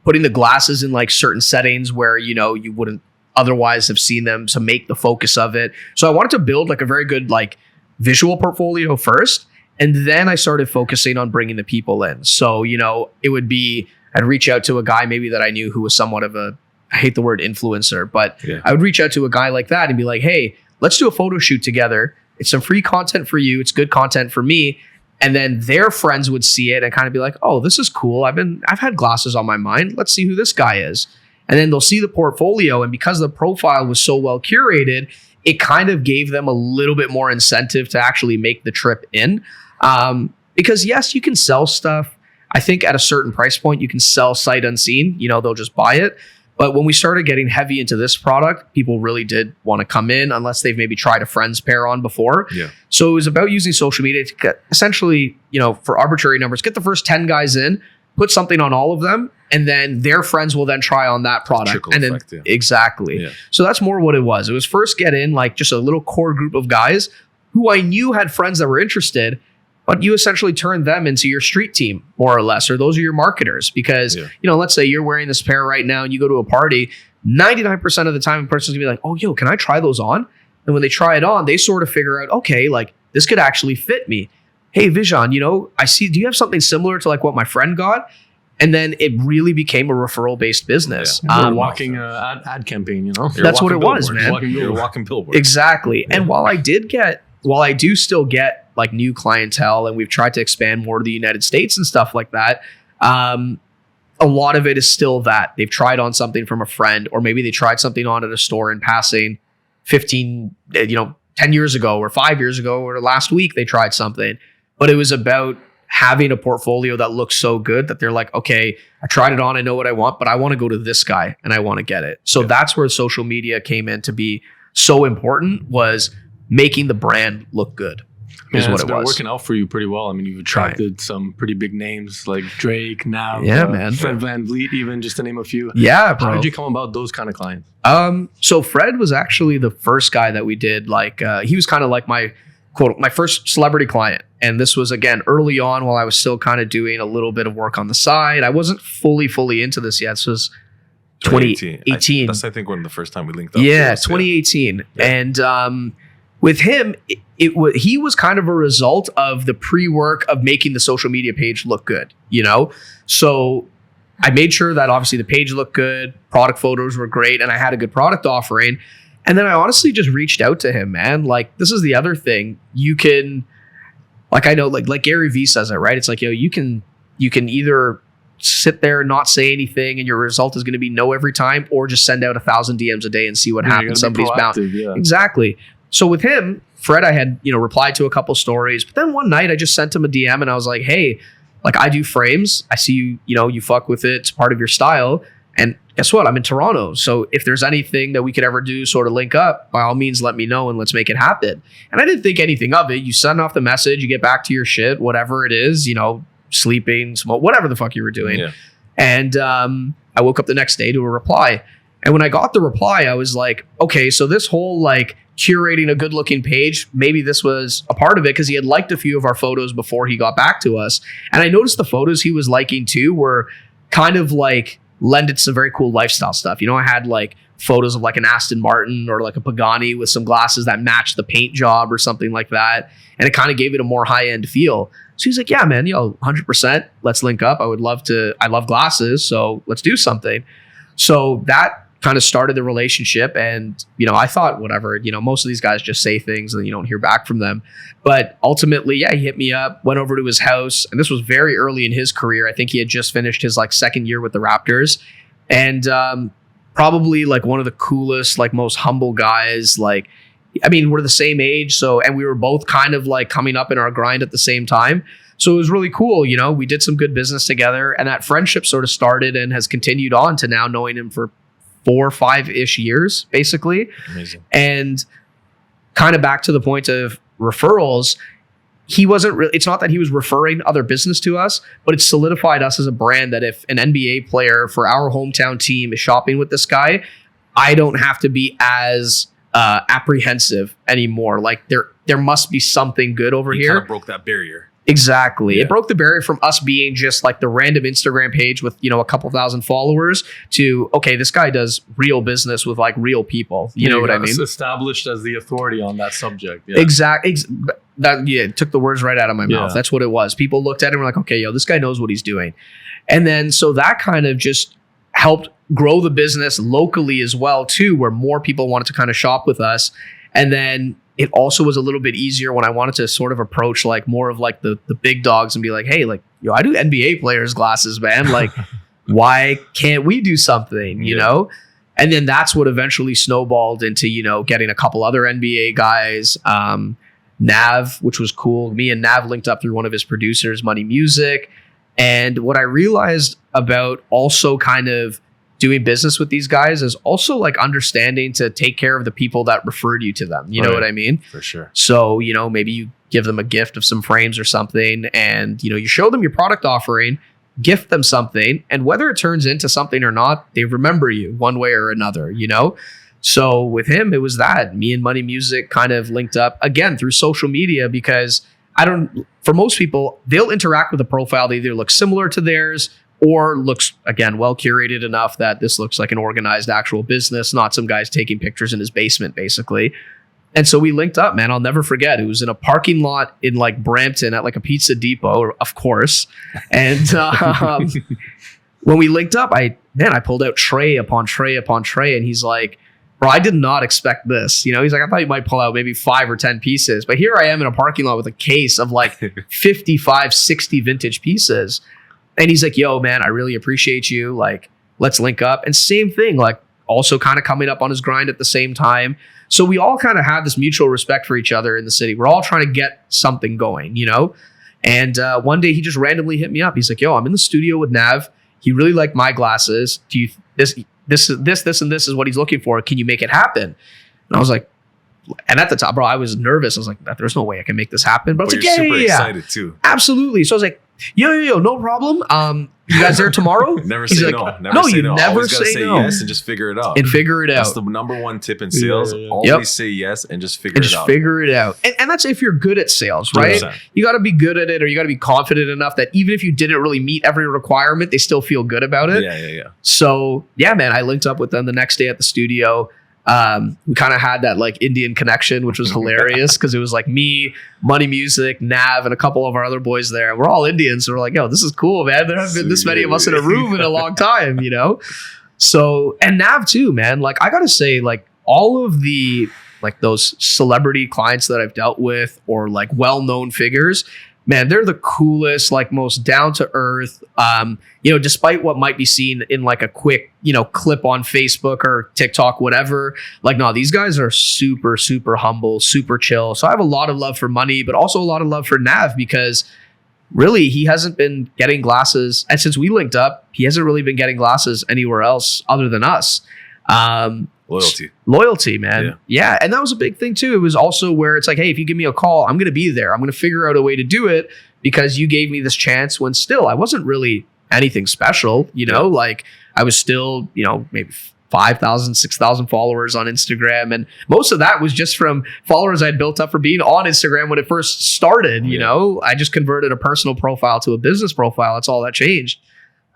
putting the glasses in like certain settings where, you wouldn't otherwise have seen them, to make the focus of it. So I wanted to build like a very good like visual portfolio first. And then I started focusing on bringing the people in. So, it would be, I'd reach out to a guy maybe that I knew who was somewhat of I hate the word influencer, but yeah. I would reach out to a guy like that and be like, hey, let's do a photo shoot together. It's some free content for you. It's good content for me. And then their friends would see it and kind of be like, oh, this is cool. I've had glasses on my mind. Let's see who this guy is. And then they'll see the portfolio. And because the profile was so well curated, it kind of gave them a little bit more incentive to actually make the trip in. Because yes, you can sell stuff. I think at a certain price point, you can sell sight unseen. They'll just buy it. But when we started getting heavy into this product, people really did want to come in unless they've maybe tried a friend's pair on before. Yeah. So it was about using social media to get, essentially, for arbitrary numbers, get the first 10 guys in, put something on all of them, and then their friends will then try on that product. Trickle and effect, then exactly. Yeah. So that's more what it was. It was first get in like just a little core group of guys who I knew had friends that were interested, but you essentially turn them into your street team more or less, or those are your marketers. Because, let's say you're wearing this pair right now and you go to a party, 99% of the time a person's gonna be like, oh, yo, can I try those on? And when they try it on, they sort of figure out, okay, like this could actually fit me. Hey, Vijan, I see, do you have something similar to like what my friend got? And then it really became a referral based business. Walking ad campaign, you know? That's what it was, man. You're a walking billboard. Exactly. Yeah. And while I do still get like new clientele, and we've tried to expand more to the United States and stuff like that, a lot of it is still that they've tried on something from a friend, or maybe they tried something on at a store in passing 10 years ago or 5 years ago, or last week they tried something, but it was about having a portfolio that looks so good that they're like, okay, I tried it on, I know what I want, but I want to go to this guy and I want to get it. So that's where social media came in to be so important, was making the brand look good. Man, it's been working out for you pretty well. I mean, you've attracted some pretty big names like Drake, Nav, Fred VanVleet, even, just to name a few. Yeah, bro. How did you come about those kind of clients? So Fred was actually the first guy that we did. Like, he was kind of like my first celebrity client. And this was, again, early on while I was still kind of doing a little bit of work on the side. I wasn't fully into this yet. This was 2018. That's, I think, when the first time we linked up. Yeah, 2018. Yeah. And with him, he was kind of a result of the pre-work of making the social media page look good, you know? So I made sure that obviously the page looked good, product photos were great, and I had a good product offering. And then I honestly just reached out to him, man. Like, this is the other thing. You can, like, I know, like Gary Vee says it, right? It's like, you can either sit there and not say anything and your result is going to be no every time, or just send out 1,000 DMs a day and see what happens. Somebody's bound. Yeah. Exactly. So with him, Fred, I had, replied to a couple stories, but then one night I just sent him a DM and I was like, hey, like, I do frames. I see you fuck with it. It's part of your style. And guess what? I'm in Toronto. So if there's anything that we could ever do, sort of link up, by all means, let me know and let's make it happen. And I didn't think anything of it. You send off the message, you get back to your shit, whatever it is, sleeping, smoke, whatever the fuck you were doing. Yeah. And I woke up the next day to a reply. And when I got the reply, I was like, okay, so this whole like curating a good looking page, maybe this was a part of it, because he had liked a few of our photos before he got back to us. And I noticed the photos he was liking too were kind of like lended some very cool lifestyle stuff. I had like photos of like an Aston Martin or like a Pagani with some glasses that matched the paint job or something like that. And it kind of gave it a more high end feel. So he's like, yeah, man, 100%. Let's link up. I love glasses. So let's do something. So that kind of started the relationship. And, I thought, whatever, most of these guys just say things and you don't hear back from them. But ultimately, he hit me up, went over to his house. And this was very early in his career. I think he had just finished his like second year with the Raptors. And probably like one of the coolest, like most humble guys. Like, I mean, we're the same age. So, and we were both kind of like coming up in our grind at the same time. So it was really cool. We did some good business together, and that friendship sort of started and has continued on to now knowing him for 4 or 5-ish years, basically. Amazing. And kind of back to the point of referrals, he wasn't really, it's not that he was referring other business to us, but it solidified us as a brand that if an NBA player for our hometown team is shopping with this guy, I don't have to be as apprehensive anymore. Like there must be something good over here. Kind of broke that barrier. Exactly. Yeah. It broke the barrier from us being just like the random Instagram page with, a couple thousand followers to, okay, this guy does real business with like real people. You know what I mean? Established as the authority on that subject. Yeah. Exactly. It took the words right out of my mouth. That's what it was. People looked at him and were like, okay, this guy knows what he's doing. And then, so that kind of just helped grow the business locally as well too, where more people wanted to kind of shop with us. And then it also was a little bit easier when I wanted to sort of approach like more of like the big dogs and be like, hey, like, I do NBA players glasses, man. Like, why can't we do something, you know? And then that's what eventually snowballed into, getting a couple other NBA guys, Nav, which was cool. Me and Nav linked up through one of his producers, Money Music. And what I realized about also kind of doing business with these guys is also like understanding to take care of the people that referred you to them. You know what I mean? For sure. So, maybe you give them a gift of some frames or something, and, you show them your product offering, gift them something, and whether it turns into something or not, they remember you one way or another, So with him, it was that. Me and Money Music kind of linked up again through social media, because for most people, they'll interact with a profile that either looks similar to theirs or looks, again, well curated enough that this looks like an organized actual business, not some guy's taking pictures in his basement, basically. And so we linked up, man. I'll never forget. It was in a parking lot in like Brampton at like a Pizza Depot, of course. And when we linked up, I pulled out tray upon tray upon tray, and he's like, bro, I did not expect this. You know, he's like, I thought you might pull out maybe 5 or 10 pieces, but here I am in a parking lot with a case of like 55, 60 vintage pieces. And he's like, yo, man, I really appreciate you. Like, let's link up. And same thing, like also kind of coming up on his grind at the same time. So we all kind of have this mutual respect for each other in the city. We're all trying to get something going, you know? And one day he just randomly hit me up. He's like, yo, I'm in the studio with Nav. He really liked my glasses. Do you this and this is what he's looking for. Can you make it happen? And I was like, and at the time, bro, I was nervous. I was like, there's no way I can make this happen. But I was like, super excited too. Absolutely. So I was like, yo, no problem. You guys there tomorrow? Never say no. Never say no. Always gotta say yes and just figure it out. That's the number one tip in sales. Always say yes and just figure it out. And that's if you're good at sales, right? 100%. You got to be good at it, or you got to be confident enough that even if you didn't really meet every requirement, they still feel good about it. Yeah. So yeah, man, I linked up with them the next day at the studio. We kind of had that like Indian connection, which was hilarious because it was like me, Money Music, Nav, and a couple of our other boys there. We're all Indians, so we're like, yo, this is cool, man. There haven't been this many of us in a room in a long time, you know? So, and Nav too, man. Like, I gotta say, like, all of the like those celebrity clients that I've dealt with, or like well-known figures, man, they're the coolest, like most down to earth. You know, despite what might be seen in like a quick, you know, clip on Facebook or TikTok, whatever. Like, no, these guys are super, super humble, super chill. So I have a lot of love for Money, but also a lot of love for Nav, because really he hasn't been getting glasses. And since we linked up, he hasn't really been getting glasses anywhere else other than us. Loyalty, man. Yeah. And that was a big thing too. It was also where it's like, hey, if you give me a call, I'm going to be there. I'm going to figure out a way to do it because you gave me this chance when still I wasn't really anything special, you know, like I was still, you know, maybe 5,000, 6,000 followers on Instagram. And most of that was just from followers I'd built up for being on Instagram when it first started, you know. I just converted a personal profile to a business profile. That's all that changed.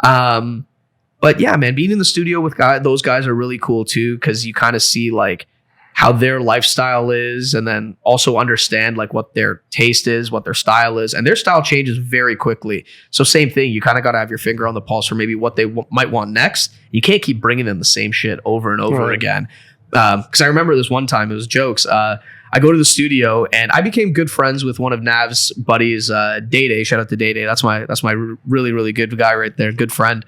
But yeah, man, being in the studio with those guys are really cool too, because you kind of see like how their lifestyle is, and then also understand like what their taste is, what their style is, and their style changes very quickly. So same thing, you kind of got to have your finger on the pulse for maybe what they might want next. You can't keep bringing them the same shit over and over again. Because I remember this one time, it was jokes. I go to the studio and I became good friends with one of Nav's buddies, Day. Shout out to Day. That's my really, really good guy right there, good friend.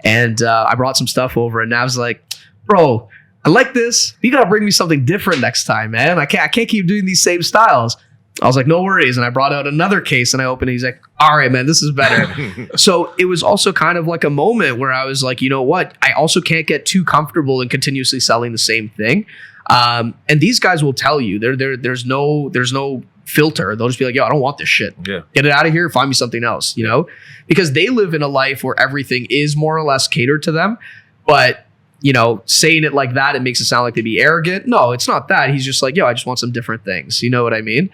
And I brought some stuff over, and Nav's like, bro, I like this. You got to bring me something different next time, man. I can't keep doing these same styles. I was like, no worries. And I brought out another case and I opened it. He's like, all right, man, this is better. So it was also kind of like a moment where I was like, you know what? I also can't get too comfortable in continuously selling the same thing. And these guys will tell you there's no filter. They'll just be like, yo, I don't want this shit. Yeah. Get it out of here. Find me something else, you know, because they live in a life where everything is more or less catered to them. But, you know, saying it like that, it makes it sound like they be arrogant. No, it's not that. He's just like, yo, I just want some different things. You know what I mean?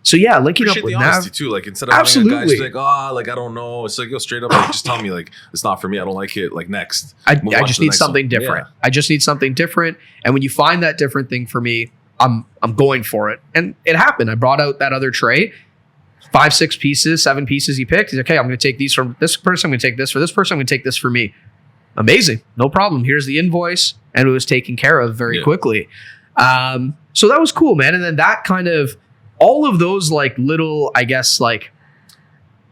So yeah, linking up with Nav too. Like instead of having a guy just like, oh, like I don't know, it's like, yo, straight up, like, just tell me like it's not for me. I don't like it. Like next, I just need something different. Yeah. I just need something different. And when you find that different thing for me, I'm going for it. And it happened. I brought out that other tray, 5, 6 pieces, 7 pieces he picked. He's like, okay, I'm going to take these from this person. I'm going to take this for this person. I'm going to take this for me. Amazing. No problem. Here's the invoice. And it was taken care of very quickly. So that was cool, man. And then that kind of, all of those like little, I guess, like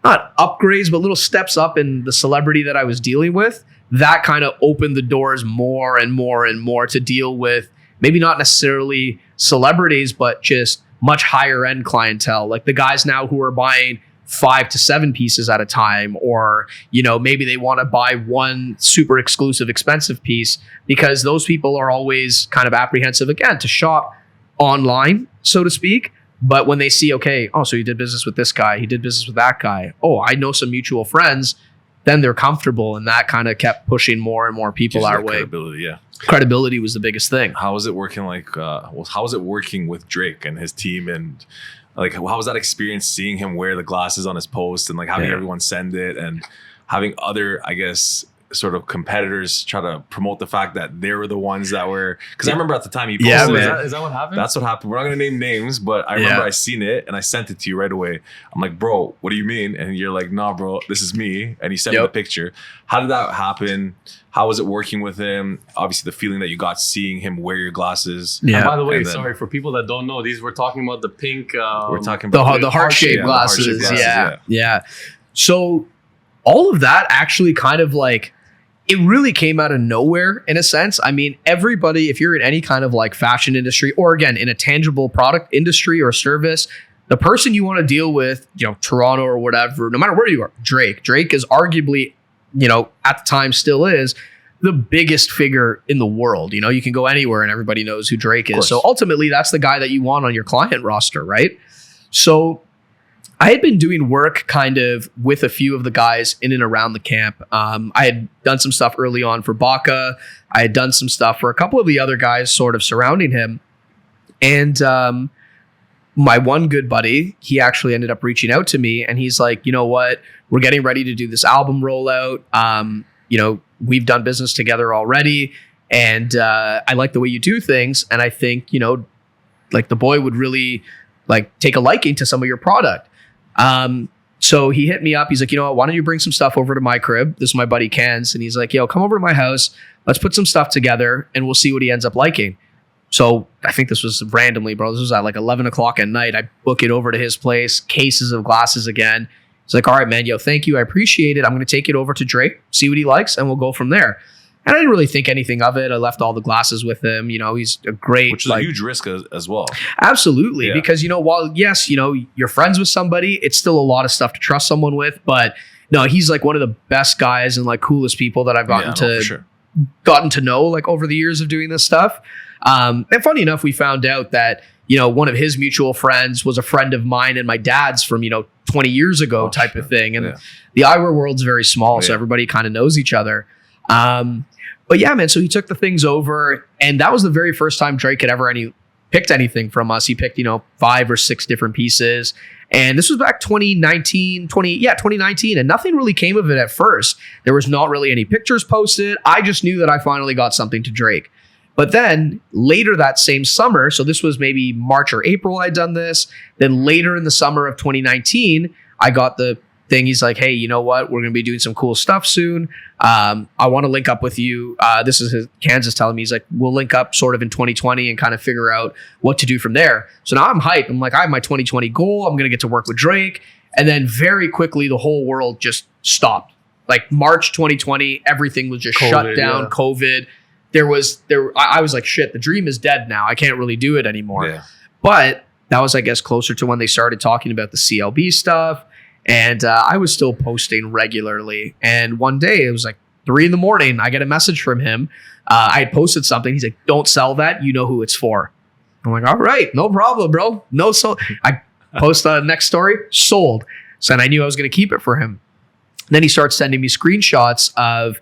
not upgrades, but little steps up in the celebrity that I was dealing with, that kind of opened the doors more and more and more to deal with maybe not necessarily celebrities, but just much higher end clientele. Like the guys now who are buying 5 to 7 pieces at a time, or, you know, maybe they want to buy one super exclusive, expensive piece, because those people are always kind of apprehensive again to shop online, so to speak. But when they see, okay, oh, so you did business with this guy, he did business with that guy. Oh, I know some mutual friends. Then they're comfortable, and that kind of kept pushing more and more people our way. Credibility was the biggest thing. How was it working? Like, how was it working with Drake and his team, and like, how was that experience seeing him wear the glasses on his post and like having everyone send it and having other, I guess, sort of competitors try to promote the fact that they were the ones that were, because I remember at the time he posted, is that what happened? That's what happened. We're not gonna name names, but I remember I seen it and I sent it to you right away. I'm like, bro, what do you mean? And you're like, nah, bro, this is me. And he sent me the picture. How did that happen? How was it working with him? Obviously, the feeling that you got seeing him wear your glasses. Yeah. And by the way, sorry for people that don't know, we're talking about the pink. We're talking about the heart-shaped glasses. Yeah. So all of that actually kind of like, it really came out of nowhere in a sense. I mean, everybody, if you're in any kind of like fashion industry, or again, in a tangible product industry or service, the person you want to deal with, Toronto or whatever, no matter where you are, Drake is arguably, at the time still is the biggest figure in the world. You can go anywhere and everybody knows who Drake is. So ultimately that's the guy that you want on your client roster, right? So I had been doing work kind of with a few of the guys in and around the camp. I had done some stuff early on for Baca. I had done some stuff for a couple of the other guys sort of surrounding him. And my one good buddy, he actually ended up reaching out to me and he's like, you know what? We're getting ready to do this album rollout. We've done business together already. And I like the way you do things. And I think, like the boy would really like take a liking to some of your product. So he hit me up. He's like, why don't you bring some stuff over to my crib? This is my buddy Ken's. And he's like, come over to my house. Let's put some stuff together and we'll see what he ends up liking. So I think this was randomly, bro. This was at like 11 o'clock at night. I book it over to his place, cases of glasses again. He's like, all right, man, thank you. I appreciate it. I'm going to take it over to Drake, see what he likes, and we'll go from there. And I didn't really think anything of it. I left all the glasses with him. He's a great... Which is a huge risk as well. Absolutely. Yeah. Because, while, yes, you're friends with somebody, it's still a lot of stuff to trust someone with. But no, he's like one of the best guys and like coolest people that I've gotten to know like over the years of doing this stuff. And funny enough, we found out that, one of his mutual friends was a friend of mine and my dad's from, 20 years ago type of thing. And the eyewear world's very small. So everybody kind of knows each other. But yeah, man, so he took the things over and that was the very first time Drake had ever picked anything from us. He picked, 5 or 6 different pieces. And this was back 2019, and nothing really came of it at first. There was not really any pictures posted. I just knew that I finally got something to Drake. But then later that same summer, so this was maybe March or April I'd done this. Then later in the summer of 2019, I got the thing. He's like, hey, you know what? We're going to be doing some cool stuff soon. I want to link up with you. This is Kansas telling me, he's like, we'll link up sort of in 2020 and kind of figure out what to do from there. So now I'm hyped. I'm like, I have my 2020 goal. I'm going to get to work with Drake. And then very quickly, the whole world just stopped. Like March 2020, everything was just shut down. Yeah. COVID. I was like, shit, the dream is dead now. I can't really do it anymore. Yeah. But that was, I guess, closer to when they started talking about the CLB stuff. And I was still posting regularly. And one day it was like 3 a.m. I get a message from him. I had posted something. He's like, don't sell that. You know who it's for. I'm like, all right, no problem, bro. No, so I post the next story, sold. So then I knew I was going to keep it for him. And then he starts sending me screenshots of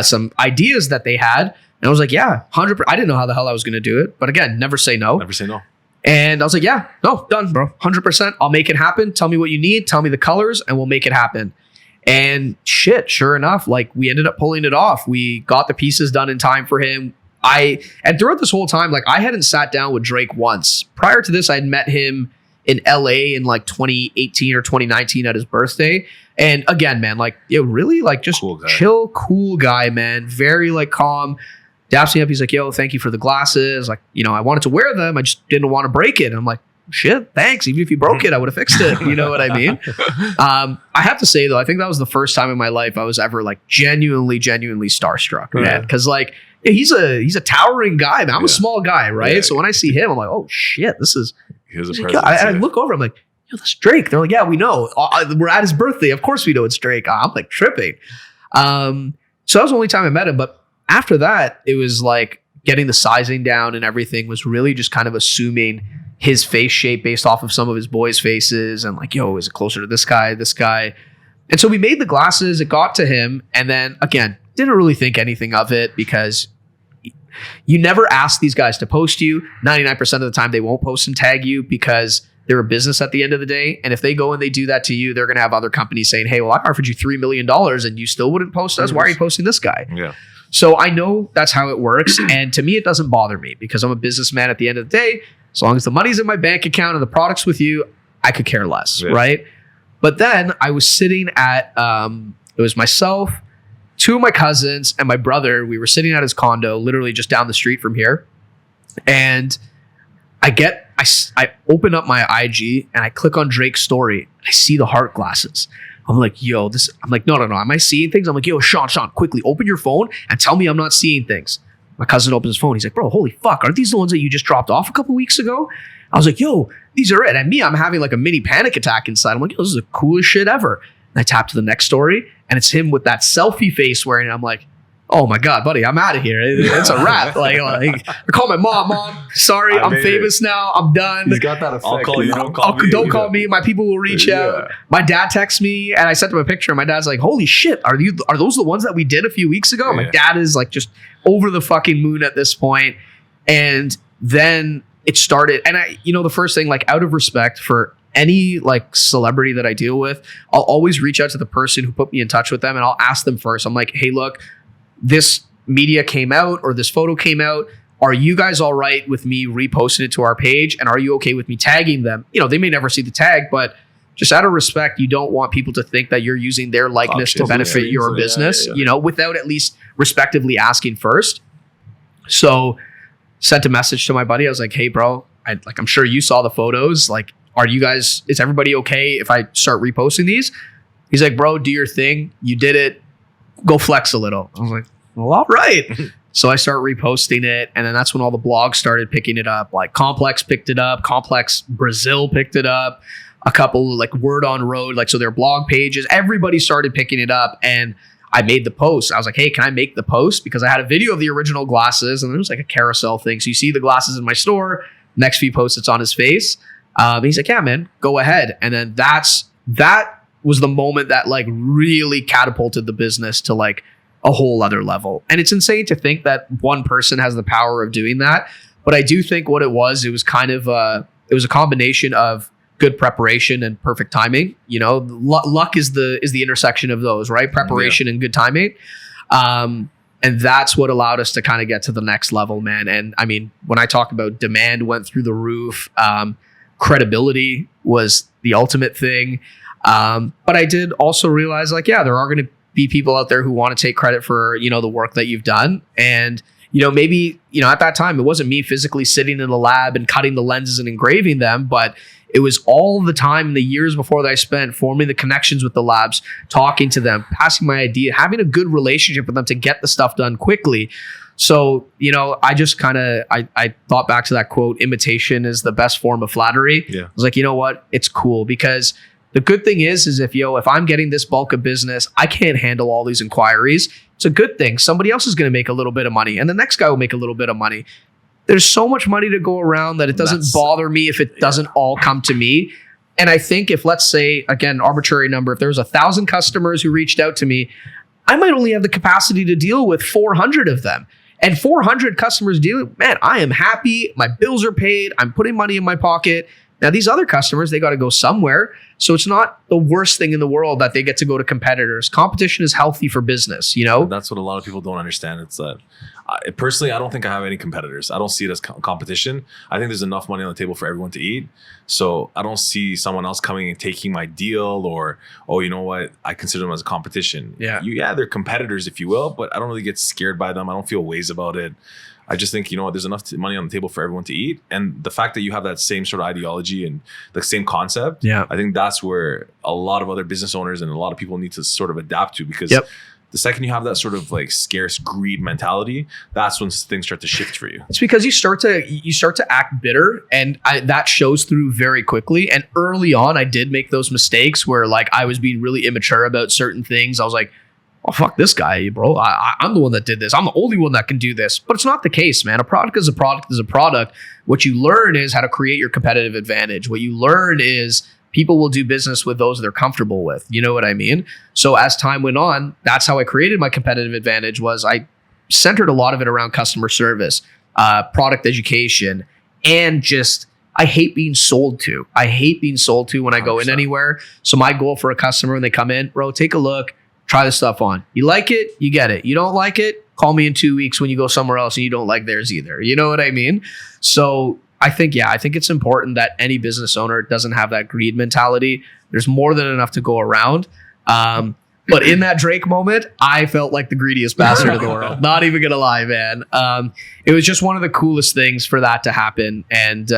some ideas that they had. And I was like, yeah, 100%. I didn't know how the hell I was going to do it. But again, never say no. Never say no. And I was like, yeah, no, done, bro. 100%. I'll make it happen. Tell me what you need. Tell me the colors and we'll make it happen. And shit, sure enough, like we ended up pulling it off. We got the pieces done in time for him. And throughout this whole time, like I hadn't sat down with Drake once. Prior to this, I'd met him in LA in like 2018 or 2019 at his birthday. And again, man, like really like just chill, cool guy, man. Very like calm. Daps me up. He's like, yo, thank you for the glasses. Like, I wanted to wear them. I just didn't want to break it. And I'm like, shit, thanks. Even if you broke it, I would have fixed it. You know what I mean? I have to say though, I think that was the first time in my life I was ever like genuinely starstruck, man. Cause like he's a towering guy, man. I'm a small guy, right? Yeah. So when I see him, I'm like, oh shit, this is, I look over, I'm like, yo, that's Drake. They're like, yeah, we know. We're at his birthday. Of course we know it's Drake. I'm like tripping. So that was the only time I met him. But after that, it was like getting the sizing down and everything was really just kind of assuming his face shape based off of some of his boys' faces and like, yo, is it closer to this guy? And so we made the glasses, it got to him. And then again, didn't really think anything of it because you never ask these guys to post you. 99% of the time they won't post and tag you because they're a business at the end of the day. And if they go and they do that to you, they're going to have other companies saying, hey, well, I offered you $3 million and you still wouldn't post us. Why are you posting this guy? Yeah. So I know that's how it works. And to me, it doesn't bother me because I'm a businessman at the end of the day. As long as the money's in my bank account and the product's with you, I could care less, right? But then I was sitting at, it was myself, 2 of my cousins, and my brother. We were sitting at his condo, literally just down the street from here. And I open up my IG and I click on Drake's story. And I see the heart glasses. I'm like, yo, I'm like, no. Am I seeing things? I'm like, yo, Sean, quickly open your phone and tell me I'm not seeing things. My cousin opens his phone. He's like, bro, holy fuck. Aren't these the ones that you just dropped off a couple weeks ago? I was like, yo, these are it. And me, I'm having like a mini panic attack inside. I'm like, yo, this is the coolest shit ever. And I tap to the next story and it's him with that selfie face wearing it. I'm like, oh my God, buddy, I'm out of here. It's a wrap. Like I call my mom, sorry, I'm famous now. I'm done. He's got that effect. I'll call you. Don't call me. My people will reach out. My dad texts me and I sent him a picture. And my dad's like, holy shit, are those the ones that we did a few weeks ago? My dad is like just over the fucking moon at this point. And then it started. And the first thing, like out of respect for any like celebrity that I deal with, I'll always reach out to the person who put me in touch with them and I'll ask them first. I'm like, hey, look, this media came out or this photo came out. Are you guys all right with me reposting it to our page? And are you okay with me tagging them? They may never see the tag, but just out of respect, you don't want people to think that you're using their likeness to benefit your business, without at least respectively asking first. So sent a message to my buddy. I was like, hey bro, I'm sure you saw the photos. Like, is everybody okay if I start reposting these? He's like, bro, do your thing. You did it. Go flex a little. I was like, well, all right. So I start reposting it. And then that's when all the blogs started picking it up. Like Complex picked it up. Complex Brazil picked it up. A couple like Word on Road. Like, so their blog pages, everybody started picking it up. And I made the post. I was like, hey, can I make the post? Because I had a video of the original glasses and it was like a carousel thing. So you see the glasses in my store. Next few posts, it's on his face. He's like, yeah, man, go ahead. And then that was the moment that like really catapulted the business to like a whole other level. And it's insane to think that one person has the power of doing that. But I do think what it was kind of it was a combination of good preparation and perfect timing. Luck is the intersection of those, right? Preparation and good timing. And that's what allowed us to kind of get to the next level, man. And I mean, when I talk about demand went through the roof, credibility was the ultimate thing. But I did also realize like, there are going to be people out there who want to take credit for, the work that you've done. And, maybe, at that time, it wasn't me physically sitting in the lab and cutting the lenses and engraving them, but it was all the time in the years before that I spent forming the connections with the labs, talking to them, passing my idea, having a good relationship with them to get the stuff done quickly. So, I just kind of, I thought back to that quote, imitation is the best form of flattery. I was like, you know what? It's cool because the good thing is if I'm getting this bulk of business, I can't handle all these inquiries. It's a good thing. Somebody else is going to make a little bit of money and the next guy will make a little bit of money. There's so much money to go around that it doesn't bother me if it doesn't all come to me. And I think if, let's say, again, arbitrary number, if there's 1,000 customers who reached out to me, I might only have the capacity to deal with 400 of them. And 400 customers dealing, man, I am happy. My bills are paid. I'm putting money in my pocket. Now, these other customers, they got to go somewhere. So it's not the worst thing in the world that they get to go to competitors. Competition is healthy for business, That's what a lot of people don't understand. It's that personally, I don't think I have any competitors. I don't see it as competition. I think there's enough money on the table for everyone to eat. So I don't see someone else coming and taking my deal or, oh, you know what? I consider them as a competition. They're competitors, if you will, but I don't really get scared by them. I don't feel ways about it. I just think, there's enough money on the table for everyone to eat. And the fact that you have that same sort of ideology and the same concept, I think that's where a lot of other business owners and a lot of people need to sort of adapt to because the second you have that sort of like scarce greed mentality, that's when things start to shift for you. It's because you start to act bitter and that shows through very quickly. And early on, I did make those mistakes where like I was being really immature about certain things. I was like, oh, fuck this guy, bro. I'm the one that did this. I'm the only one that can do this. But it's not the case, man. A product is a product is a product. What you learn is how to create your competitive advantage. What you learn is people will do business with those they're comfortable with. You know what I mean? So as time went on, that's how I created my competitive advantage was I centered a lot of it around customer service, product education, and just I hate being sold to. I hate being sold to when I go in 100%. anywhere. So my goal for a customer when they come in, bro, take a look, try this stuff on. You like it, you get it. You don't like it, call me in 2 weeks when you go somewhere else and you don't like theirs either. You know what I mean? So I think it's important that any business owner doesn't have that greed mentality. There's more than enough to go around. But in that Drake moment, I felt like the greediest bastard in the world. Not even gonna lie, man. It was just one of the coolest things for that to happen. And,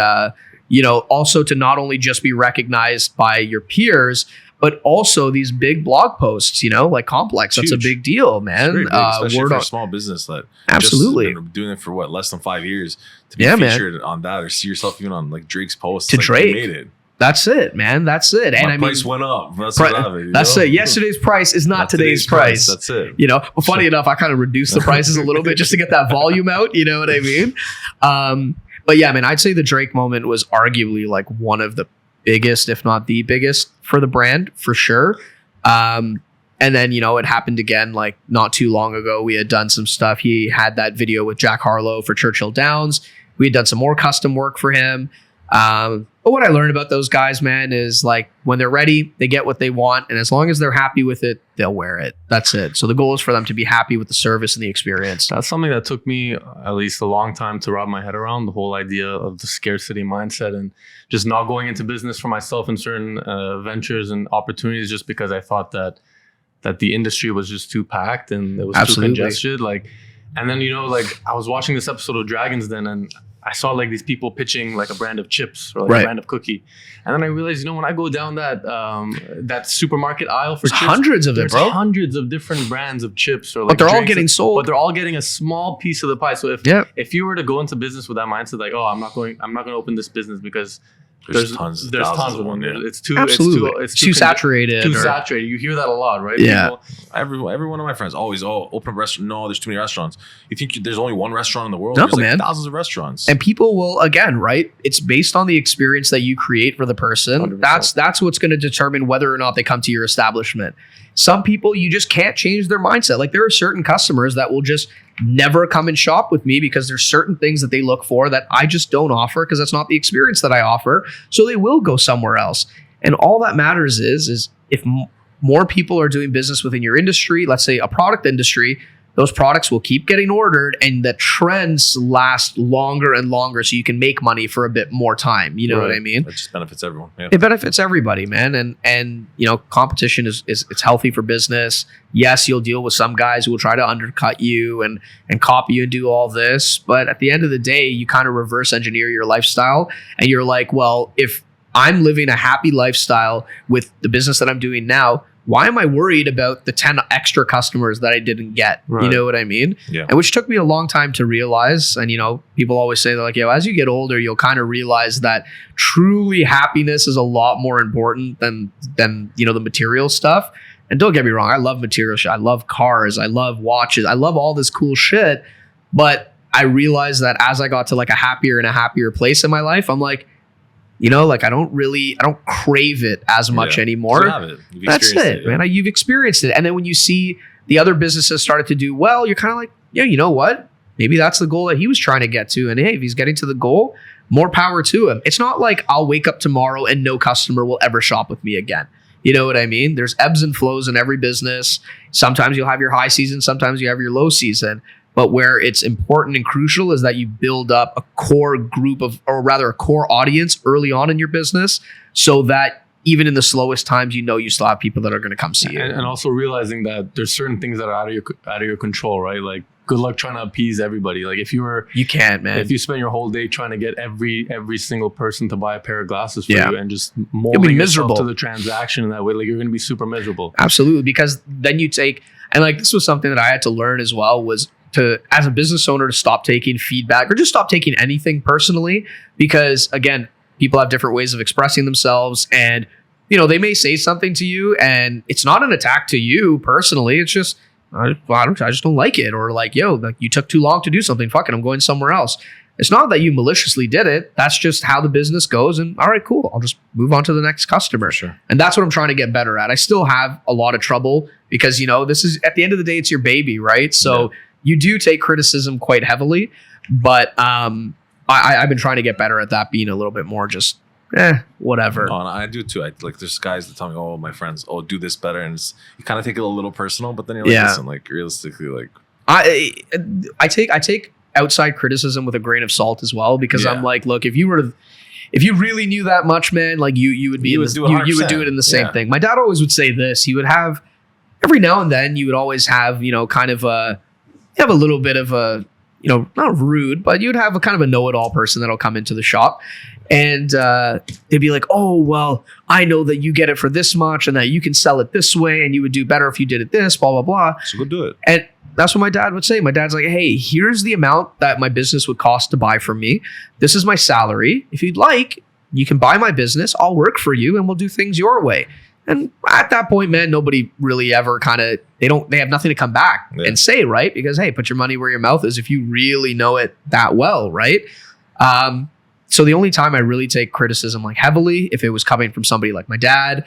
also to not only just be recognized by your peers, but also these big blog posts, like Complex. That's Huge. a big deal, man. Big, especially for a small business that absolutely just been doing it for less than 5 years to be man. featured on that or see yourself even on like Drake's posts. To like, Drake. you made it. That's it, man. That's it. And My price went up. That's it. Yesterday's price is not today's price. That's it. But funny enough, I kind of reduced the prices a little bit just to get that volume out. You know what I mean? But yeah, man, I'd say the Drake moment was arguably like one of the biggest, if not the biggest for the brand for sure. And then, it happened again, like not too long ago, we had done some stuff. He had that video with Jack Harlow for Churchill Downs. We had done some more custom work for him. But what I learned about those guys, man, is like when they're ready, they get what they want. And as long as they're happy with it, they'll wear it. That's it. So the goal is for them to be happy with the service and the experience. That's something that took me at least a long time to wrap my head around, the whole idea of the scarcity mindset and just not going into business for myself in certain ventures and opportunities just because I thought that the industry was just too packed and it was Absolutely. too congested. And then, I was watching this episode of Dragon's Den and I saw like these people pitching like a brand of chips or like a brand of cookie. And then I realized, when I go down that supermarket aisle for chips, hundreds of it, bro. Hundreds of different brands of chips or but they're all getting sold. But they're all getting a small piece of the pie. So if you were to go into business with that mindset, like, I'm not going to open this business because there's tons of them. Yeah. It's too saturated. Too saturated. You hear that a lot, right? Yeah. Every one of my friends always, open a restaurant. No, there's too many restaurants. You think there's only one restaurant in the world? No, there's man. Thousands of restaurants. And people will, again, right? It's based on the experience that you create for the person. 100%. That's what's going to determine whether or not they come to your establishment. Some people, you just can't change their mindset. Like there are certain customers that will just never come and shop with me because there's certain things that they look for that I just don't offer because that's not the experience that I offer. So they will go somewhere else. And all that matters is if more people are doing business within your industry, let's say a product industry, those products will keep getting ordered and the trends last longer and longer so you can make money for a bit more time. You know what I mean? It just benefits everyone. Yeah. It benefits everybody, man. And competition is it's healthy for business. Yes, you'll deal with some guys who will try to undercut you and copy you and do all this. But at the end of the day, you kind of reverse engineer your lifestyle and you're like, well, if I'm living a happy lifestyle with the business that I'm doing now, why am I worried about the 10 extra customers that I didn't get? Right. You know what I mean? Yeah. And which took me a long time to realize. And, people always say that like, as you get older, you'll kind of realize that truly happiness is a lot more important than the material stuff. And don't get me wrong. I love material shit. I love cars. I love watches. I love all this cool shit. But I realized that as I got to like a happier and a happier place in my life, I'm like, I don't crave it as much anymore. You have it. That's it, man. You've experienced it. And then when you see the other businesses started to do well, you're kind of like, yeah, you know what? Maybe that's the goal that he was trying to get to. And hey, if he's getting to the goal, more power to him. It's not like I'll wake up tomorrow and no customer will ever shop with me again. You know what I mean? There's ebbs and flows in every business. Sometimes you'll have your high season. Sometimes you have your low season. But where it's important and crucial is that you build up a core group a core audience early on in your business so that even in the slowest times, you still have people that are going to come see you. And also realizing that there's certain things that are out of your control, right? Like good luck trying to appease everybody. Like you can't, man. If you spend your whole day trying to get every single person to buy a pair of glasses for you and just molding yourself to the transaction in that way, like you're going to be super miserable. Absolutely. Because then you take, and like this was something that I had to learn as well was as a business owner to stop taking feedback or just stop taking anything personally, because again, people have different ways of expressing themselves and, they may say something to you and it's not an attack to you personally. It's just, I just don't like it. Or like, you took too long to do something. Fuck it, I'm going somewhere else. It's not that you maliciously did it. That's just how the business goes. And all right, cool. I'll just move on to the next customer. Sure. And that's what I'm trying to get better at. I still have a lot of trouble because, this is at the end of the day, it's your baby, right? So you do take criticism quite heavily, but I've been trying to get better at that, being a little bit more just whatever. No, and I do too. Like there's guys that tell me, oh, my friends, oh, do this better, and you kind of take it a little personal, but then you're like, listen, like realistically, like I take outside criticism with a grain of salt as well, because I'm like, look, if you really knew that much, man, like you would do it in the same thing. My dad always would say this. He would have every now and then you would always have, kind of a little bit of a, not rude, but you'd have a kind of a know-it-all person that'll come into the shop. And they'd be like, oh, well, I know that you get it for this much and that you can sell it this way and you would do better if you did it this, blah, blah, blah. So go do it. And that's what my dad would say. My dad's like, hey, here's the amount that my business would cost to buy from me. This is my salary. If you'd like, you can buy my business. I'll work for you and we'll do things your way. And at that point, man, nobody really ever they have nothing to come back and say, right? Because, hey, put your money where your mouth is if you really know it that well, right? So the only time I really take criticism like heavily, if it was coming from somebody like my dad,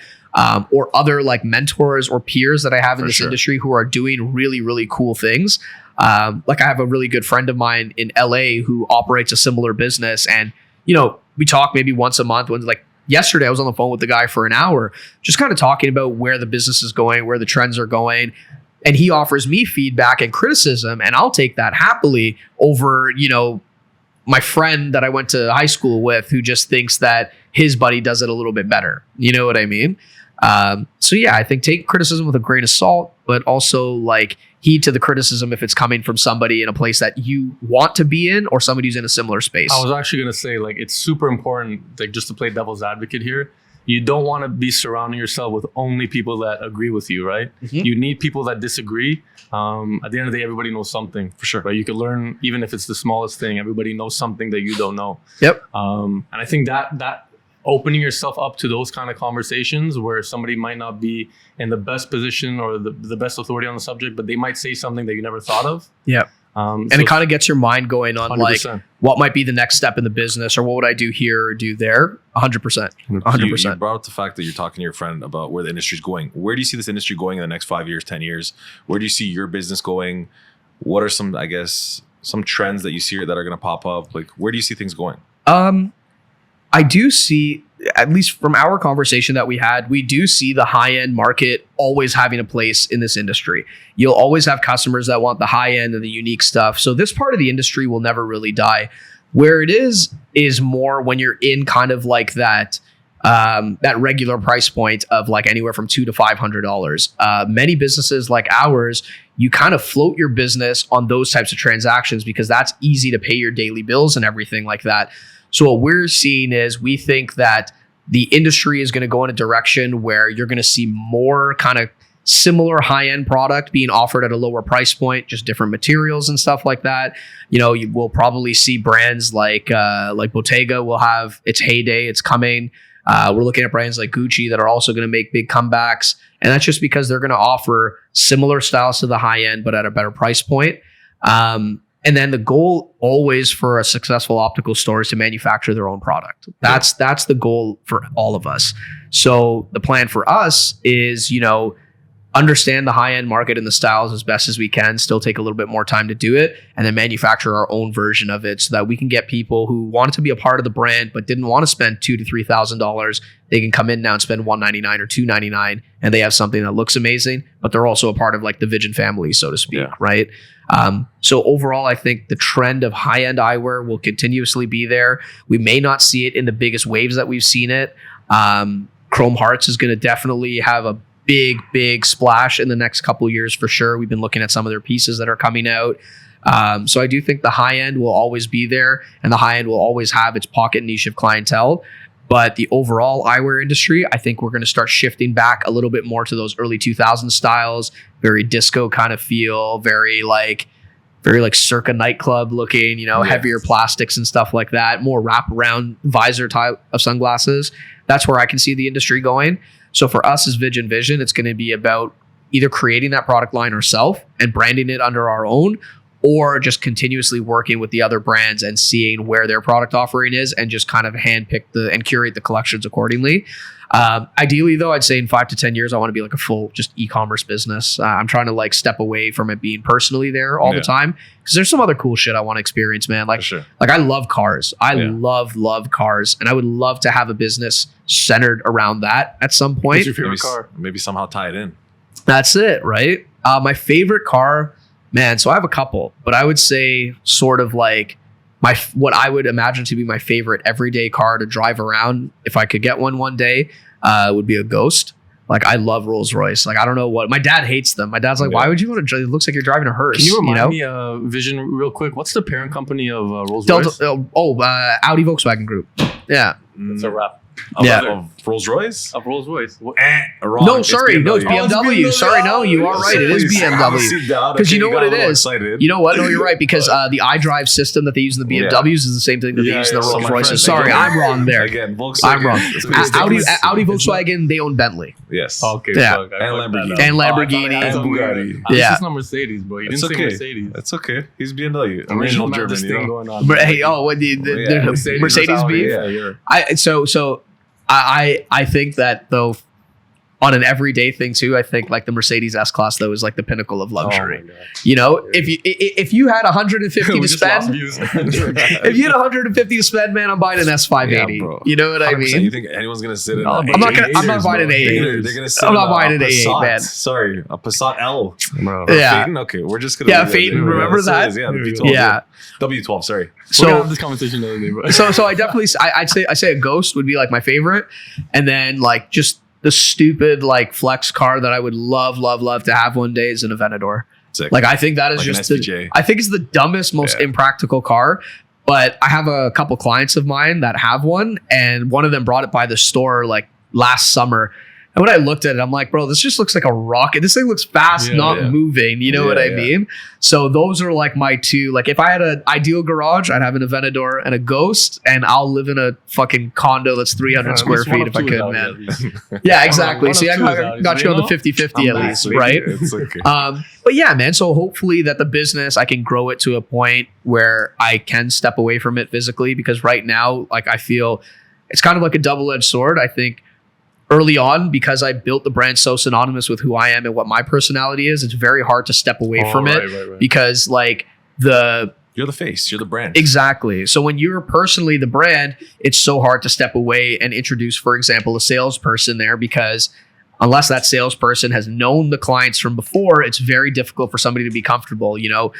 or other like mentors or peers that I have in this industry who are doing really, really cool things. Like I have a really good friend of mine in LA who operates a similar business. And, we talk maybe once a month. When like yesterday, I was on the phone with the guy for an hour, just kind of talking about where the business is going, where the trends are going. And he offers me feedback and criticism, and I'll take that happily over, my friend that I went to high school with who just thinks that his buddy does it a little bit better. You know what I mean? So yeah, I think take criticism with a grain of salt, but also like heed to the criticism if it's coming from somebody in a place that you want to be in or somebody who's in a similar space. I was actually going to say, like, it's super important, like, just to play devil's advocate here. You don't want to be surrounding yourself with only people that agree with you, right? Mm-hmm. You need people that disagree. At the end of the day, everybody knows something, for sure. Right? You can learn, even if it's the smallest thing. Everybody knows something that you don't know. Yep. And I think that opening yourself up to those kind of conversations where somebody might not be in the best position or the best authority on the subject, but they might say something that you never thought of. Yeah. And it kind of gets your mind going on 100%. Like what might be the next step in the business or what would I do here or do there? 100%. 100%. You brought up the fact that you're talking to your friend about where the industry is going. Where do you see this industry going in the next 5 years, 10 years? Where do you see your business going? What are some trends that you see that are going to pop up? Like, where do you see things going? I do see, at least from our conversation that we had, we do see the high-end market always having a place in this industry. You'll always have customers that want the high-end and the unique stuff. So this part of the industry will never really die. Where it is more when you're in kind of like that regular price point of like anywhere from $200 to $500. Many businesses like ours, you kind of float your business on those types of transactions because that's easy to pay your daily bills and everything like that. So what we're seeing is we think that the industry is going to go in a direction where you're going to see more kind of similar high-end product being offered at a lower price point, just different materials and stuff like that. You will probably see brands like Bottega will have its heyday. It's coming. We're looking at brands like Gucci that are also going to make big comebacks. And that's just because they're going to offer similar styles to the high-end, but at a better price point. And then the goal always for a successful optical store is to manufacture their own product. That's the goal for all of us. So the plan for us is, understand the high-end market and the styles as best as we can, still take a little bit more time to do it, and then manufacture our own version of it so that we can get people who wanted to be a part of the brand but didn't want to spend $2,000 to $3,000. They can come in now and spend $199 or $299, and they have something that looks amazing, but they're also a part of like the Vijan family, so to speak, right? So overall, I think the trend of high-end eyewear will continuously be there. We may not see it in the biggest waves that we've seen it. Chrome Hearts is going to definitely have a big splash in the next couple of years for sure. We've been looking at some of their pieces that are coming out. So I do think the high end will always be there and the high end will always have its pocket niche of clientele. But the overall eyewear industry, I think we're going to start shifting back a little bit more to those early 2000s styles, very disco kind of feel, very like circa nightclub looking, heavier plastics and stuff like that, more wraparound visor type of sunglasses. That's where I can see the industry going. So for us as Vijan Vision, it's going to be about either creating that product line ourselves and branding it under our own, or just continuously working with the other brands and seeing where their product offering is and just kind of handpick and curate the collections accordingly. Ideally though, I'd say in 5 to 10 years, I want to be like a full just e-commerce business. I'm trying to like step away from it being personally there all the time, because there's some other cool shit I want to experience, man. Like, like I love cars. I love cars, and I would love to have a business centered around that at some point. What's your favorite car? Maybe somehow tie it in. That's it, right? My favorite car, man. So I have a couple, but I would say sort of like what I would imagine to be my favorite everyday car to drive around, if I could get one day, would be a Ghost. Like, I love Rolls Royce. Like, I don't know what my dad hates them. My dad's like, why would you want to? It looks like you're driving a hearse. Can you remind me, Vision, real quick? What's the parent company of Rolls Royce? Audi Volkswagen Group. Yeah, it's a wrap. Of Rolls Royce? Of Rolls Royce. Wrong. No, sorry. No, it's BMW. Sorry, no, you are right. It is BMW. Because you know what it is? You know what? No, you're right. Because the iDrive system that they use in the BMWs is the same thing that they use in the Rolls Royces. Sorry, I'm wrong there. Again, Volkswagen. I'm wrong. Audi Volkswagen, they own Bentley. Yes. Okay. Yeah. And Lamborghini. And Lamborghini. And Bugatti. Yeah. This is not Mercedes, bro. You didn't say Mercedes. That's okay. He's BMW. Original German. Going on. Hey, what the Mercedes beef? Yeah. I think that though, on an everyday thing too, I think like the Mercedes S-Class though is like the pinnacle of luxury. You know, if you had 150 to spend, if you had 150 to spend, man, I'm buying an S580. Yeah, you know what I mean? You think anyone's gonna sit in? I'm not buying an A8. They're gonna sit. I'm not buying an A8, man. Sorry, a Passat L. Yeah. Phaeton? Okay, we're just gonna. Yeah, Phaeton. Remember that? Yeah, the V12. Yeah. W12. Sorry. So we're gonna have this conversation another day, bro. So I definitely I'd say a Ghost would be like my favorite, and then like just the stupid like flex car that I would love to have one day is an Aventador. Sick. Like, I think that is like just I think it's the dumbest, most impractical car. But I have a couple clients of mine that have one, and one of them brought it by the store like last summer. And when I looked at it, I'm like, bro, this just looks like a rocket. This thing looks fast, not moving. You know what I mean? So those are like my two. Like, if I had an ideal garage, I'd have an Aventador and a Ghost, and I'll live in a fucking condo that's 300 square feet if I could, man. Yeah, exactly. See, I got you on the 50-50 at least, right? It's okay. But yeah, man. So hopefully that the business, I can grow it to a point where I can step away from it physically, because right now, like, I feel it's kind of like a double-edged sword. I think early on, because I built the brand so synonymous with who I am and what my personality is, it's very hard to step away from it because like you're the face, you're the brand. Exactly. So when you're personally the brand, it's so hard to step away and introduce, for example, a salesperson there, because unless that salesperson has known the clients from before, it's very difficult for somebody to be comfortable. You know,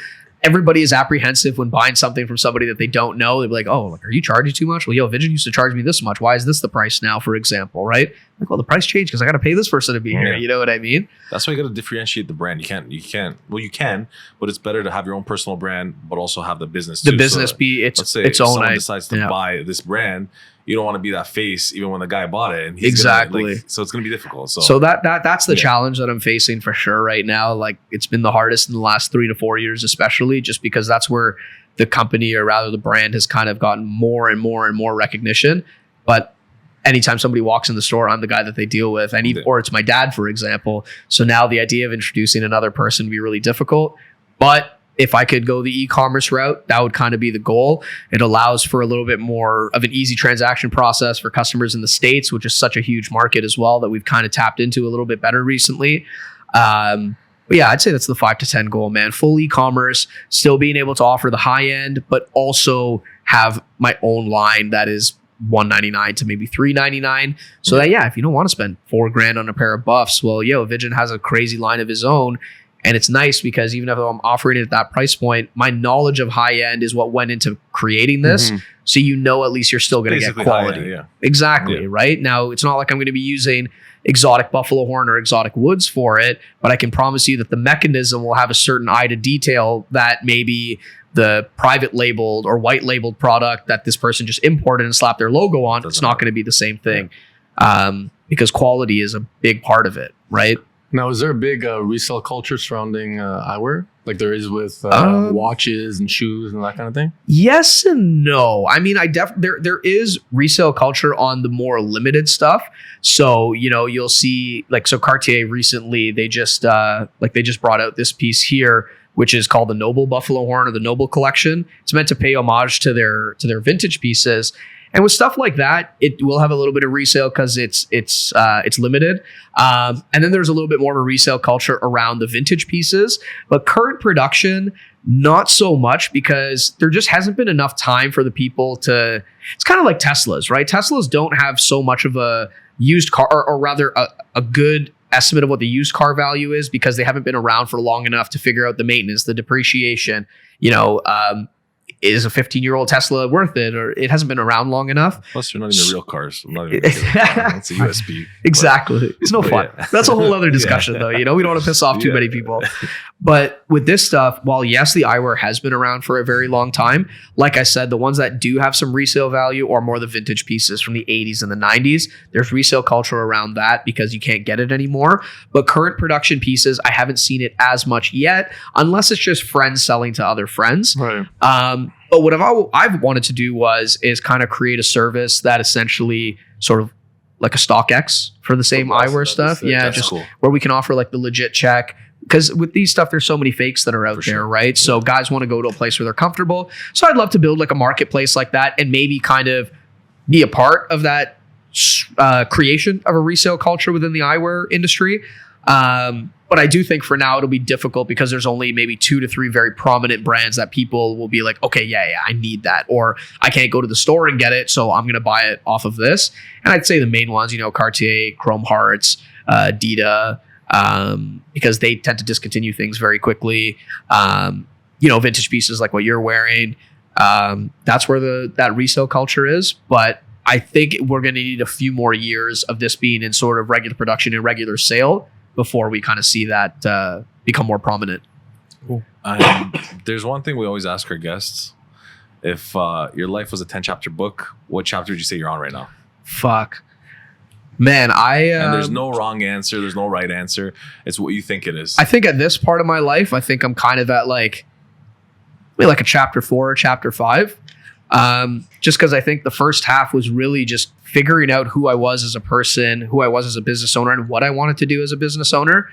everybody is apprehensive when buying something from somebody that they don't know. They'll be like, oh, like, are you charging too much? Well, yo, Vijan used to charge me this much. Why is this the price now, for example, right? Like, well, the price changed because I got to pay this person to be here. You know what I mean? That's why you got to differentiate the brand. You can, but it's better to have your own personal brand, but also have the business too. The business be its let's say its own. Someone decides to buy this brand, you don't want to be that face even when the guy bought it. And he's exactly. So it's going to be difficult. So that's the challenge that I'm facing for sure right now. Like, it's been the hardest in the last 3 to 4 years, especially just because that's where the company, or rather the brand, has kind of gotten more and more and more recognition. But anytime somebody walks in the store, I'm the guy that they deal with, or it's my dad, for example. So now the idea of introducing another person would be really difficult. But if I could go the e-commerce route, that would kind of be the goal. It allows for a little bit more of an easy transaction process for customers in the States, which is such a huge market as well that we've kind of tapped into a little bit better recently. But yeah, I'd say that's the 5 to 10 goal, man. Full e-commerce, still being able to offer the high end, but also have my own line that is $199 to maybe $399. So that, yeah, if you don't want to spend $4,000 on a pair of buffs, well, Vijan has a crazy line of his own. And it's nice because even if I'm offering it at that price point, my knowledge of high end is what went into creating this. So at least you're still going to get quality. Exactly. Right? Now, it's not like I'm going to be using exotic buffalo horn or exotic woods for it, but I can promise you that the mechanism will have a certain eye to detail that maybe the private labeled or white labeled product that this person just imported and slapped their logo on, it's not going to be the same thing. Because quality is a big part of it, right? Now, is there a big resale culture surrounding eyewear, like there is with watches and shoes and that kind of thing? Yes and no. I mean, there is resale culture on the more limited stuff. So, you'll see, like, so Cartier recently, they just brought out this piece here, which is called the Noble Buffalo Horn or the Noble Collection. It's meant to pay homage to their vintage pieces. And with stuff like that, it will have a little bit of resale because it's limited. And then there's a little bit more of a resale culture around the vintage pieces. But current production, not so much, because there just hasn't been enough time for the people to. It's kind of like Teslas, right? Teslas don't have so much of a used car, or rather a good estimate of what the used car value is, because they haven't been around for long enough to figure out the maintenance, the depreciation, is a 15-year-old Tesla worth it, or it hasn't been around long enough. Plus, they're not even real cars. I'm not even it's a USB. Exactly. It's no fun. Yeah. That's a whole other discussion, though. We don't want to piss off too many people. But with this stuff, while yes, the eyewear has been around for a very long time, like I said, the ones that do have some resale value are more the vintage pieces from the 80s and the 90s. There's resale culture around that because you can't get it anymore. But current production pieces, I haven't seen it as much yet, unless it's just friends selling to other friends. Right. But what I've wanted to do is kind of create a service that essentially sort of like a StockX for the same eyewear stuff. Yeah, just cool. Where we can offer like the legit check. Because with these stuff, there's so many fakes that are out there, right? Yeah. So guys want to go to a place where they're comfortable. So I'd love to build like a marketplace like that and maybe kind of be a part of that creation of a resale culture within the eyewear industry. But I do think for now it'll be difficult because there's only maybe 2 to 3 very prominent brands that people will be like, okay, yeah, I need that. Or I can't go to the store and get it, so I'm going to buy it off of this. And I'd say the main ones, Cartier, Chrome Hearts, Dita, because they tend to discontinue things very quickly. Vintage pieces like what you're wearing. That's where that resale culture is. But I think we're going to need a few more years of this being in sort of regular production and regular sale before we kind of see that become more prominent. Cool. There's one thing we always ask our guests. If your life was a 10-chapter book, what chapter would you say you're on right now? Fuck. Man, and there's no wrong answer. There's no right answer. It's what you think it is. I think at this part of my life, I think I'm kind of at like a chapter 4 or chapter 5. Just because I think the first half was really just figuring out who I was as a person, who I was as a business owner, and what I wanted to do as a business owner.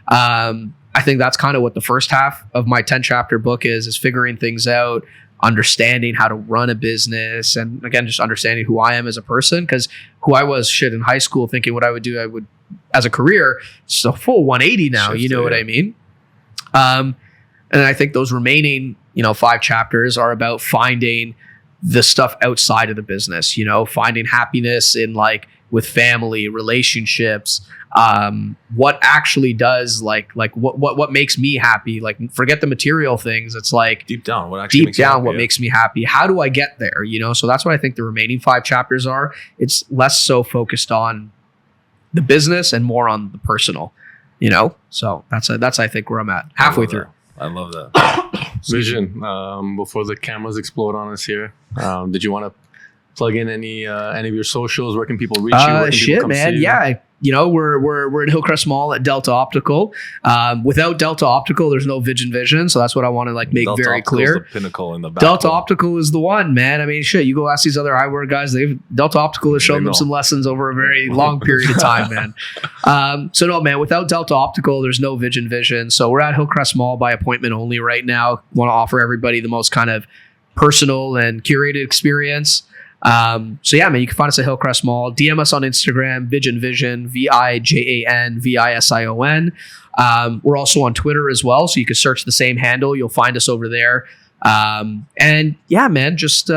I think that's kind of what the first half of my 10-chapter book is figuring things out, understanding how to run a business, and again, just understanding who I am as a person, because who I was in high school, thinking what I would do as a career, it's a full 180 now. Shift, what I mean? And I think those remaining, 5 chapters are about finding the stuff outside of the business, finding happiness in with family, relationships, what actually does what makes me happy, forget the material things. It's deep down, what makes me happy. How do I get there? So that's what I think the remaining 5 chapters are. It's less so focused on the business and more on the personal, so that's I think where I'm at halfway through. I love that. Vision, before the cameras explode on us here, did you want to plug in any of your socials? Where can people reach you? Shit, man. Yeah. We're in Hillcrest Mall at Delta Optical. Without Delta Optical, there's no Vijan Vision. So that's what I want to make Delta very Optical clear. Is the pinnacle in the back. Delta Optical is the one, man. I mean, shit, you go ask these other eyewear guys, Delta Optical has shown them some lessons over a very long period of time, man. So no, man, without Delta Optical, there's no Vijan Vision. So we're at Hillcrest Mall by appointment only right now. Want to offer everybody the most kind of personal and curated experience. So yeah, man, you can find us at Hillcrest Mall. DM us on Instagram, Vijan Vision, VIJAN VISION. We're also on Twitter as well, so you can search the same handle. You'll find us over there. And yeah, man, just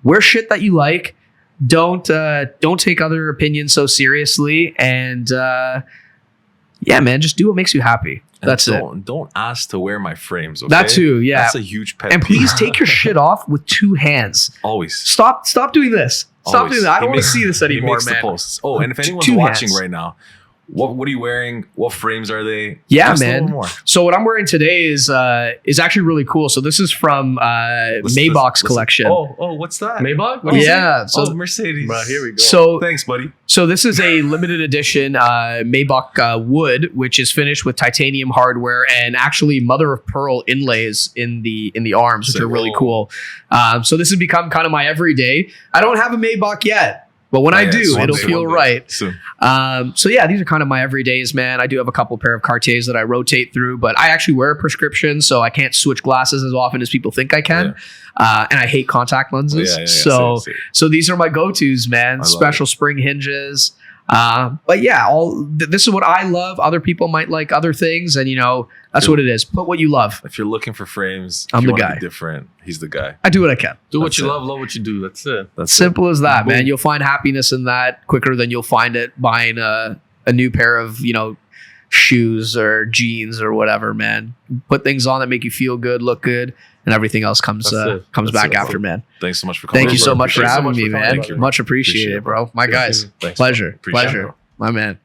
wear shit that you like. Don't take other opinions so seriously. And yeah, man, just do what makes you happy. That's it. Don't ask to wear my frames. Okay? That too, yeah. That's a huge pet peeve. And peeve. please take your shit off with 2 hands. Always. Stop doing this. Stop doing that. I don't want to see this anymore, he makes man. The posts. Oh, and if anyone's watching right now, what are you wearing? What frames are they? Yeah, man. So what I'm wearing today is actually really cool. So this is from Maybach's collection. Oh, what's that? Maybach? Yeah. So Mercedes. Right, here we go. So thanks, buddy. So this is a limited edition Maybach wood, which is finished with titanium hardware and actually mother of pearl inlays in the arms, which are really cool. So this has become kind of my everyday. I don't have a Maybach yet, But when I do, soon, it'll feel right. Soon. So yeah, these are kind of my everydays, man. I do have a couple pair of Cartiers that I rotate through, but I actually wear a prescription, so I can't switch glasses as often as people think I can. And I hate contact lenses. So these are my go-tos, man. Special spring hinges. But yeah, this is what I love. Other people might like other things, and that's what it is. Put what you love. If you're looking for frames, I'm the guy. Different. He's the guy. I do what I can. Do what you love what you do. That's it. That's simple as that, man. Boom. You'll find happiness in that quicker than you'll find it buying a new pair of shoes or jeans or whatever, man. Put things on that make you feel good, look good, and everything else comes back after, man. Thanks so much for coming. Thank you so much for having me, man. Thank you. Much appreciated, bro. My guys, Thanks. pleasure, Appreciate it, pleasure, bro. my man.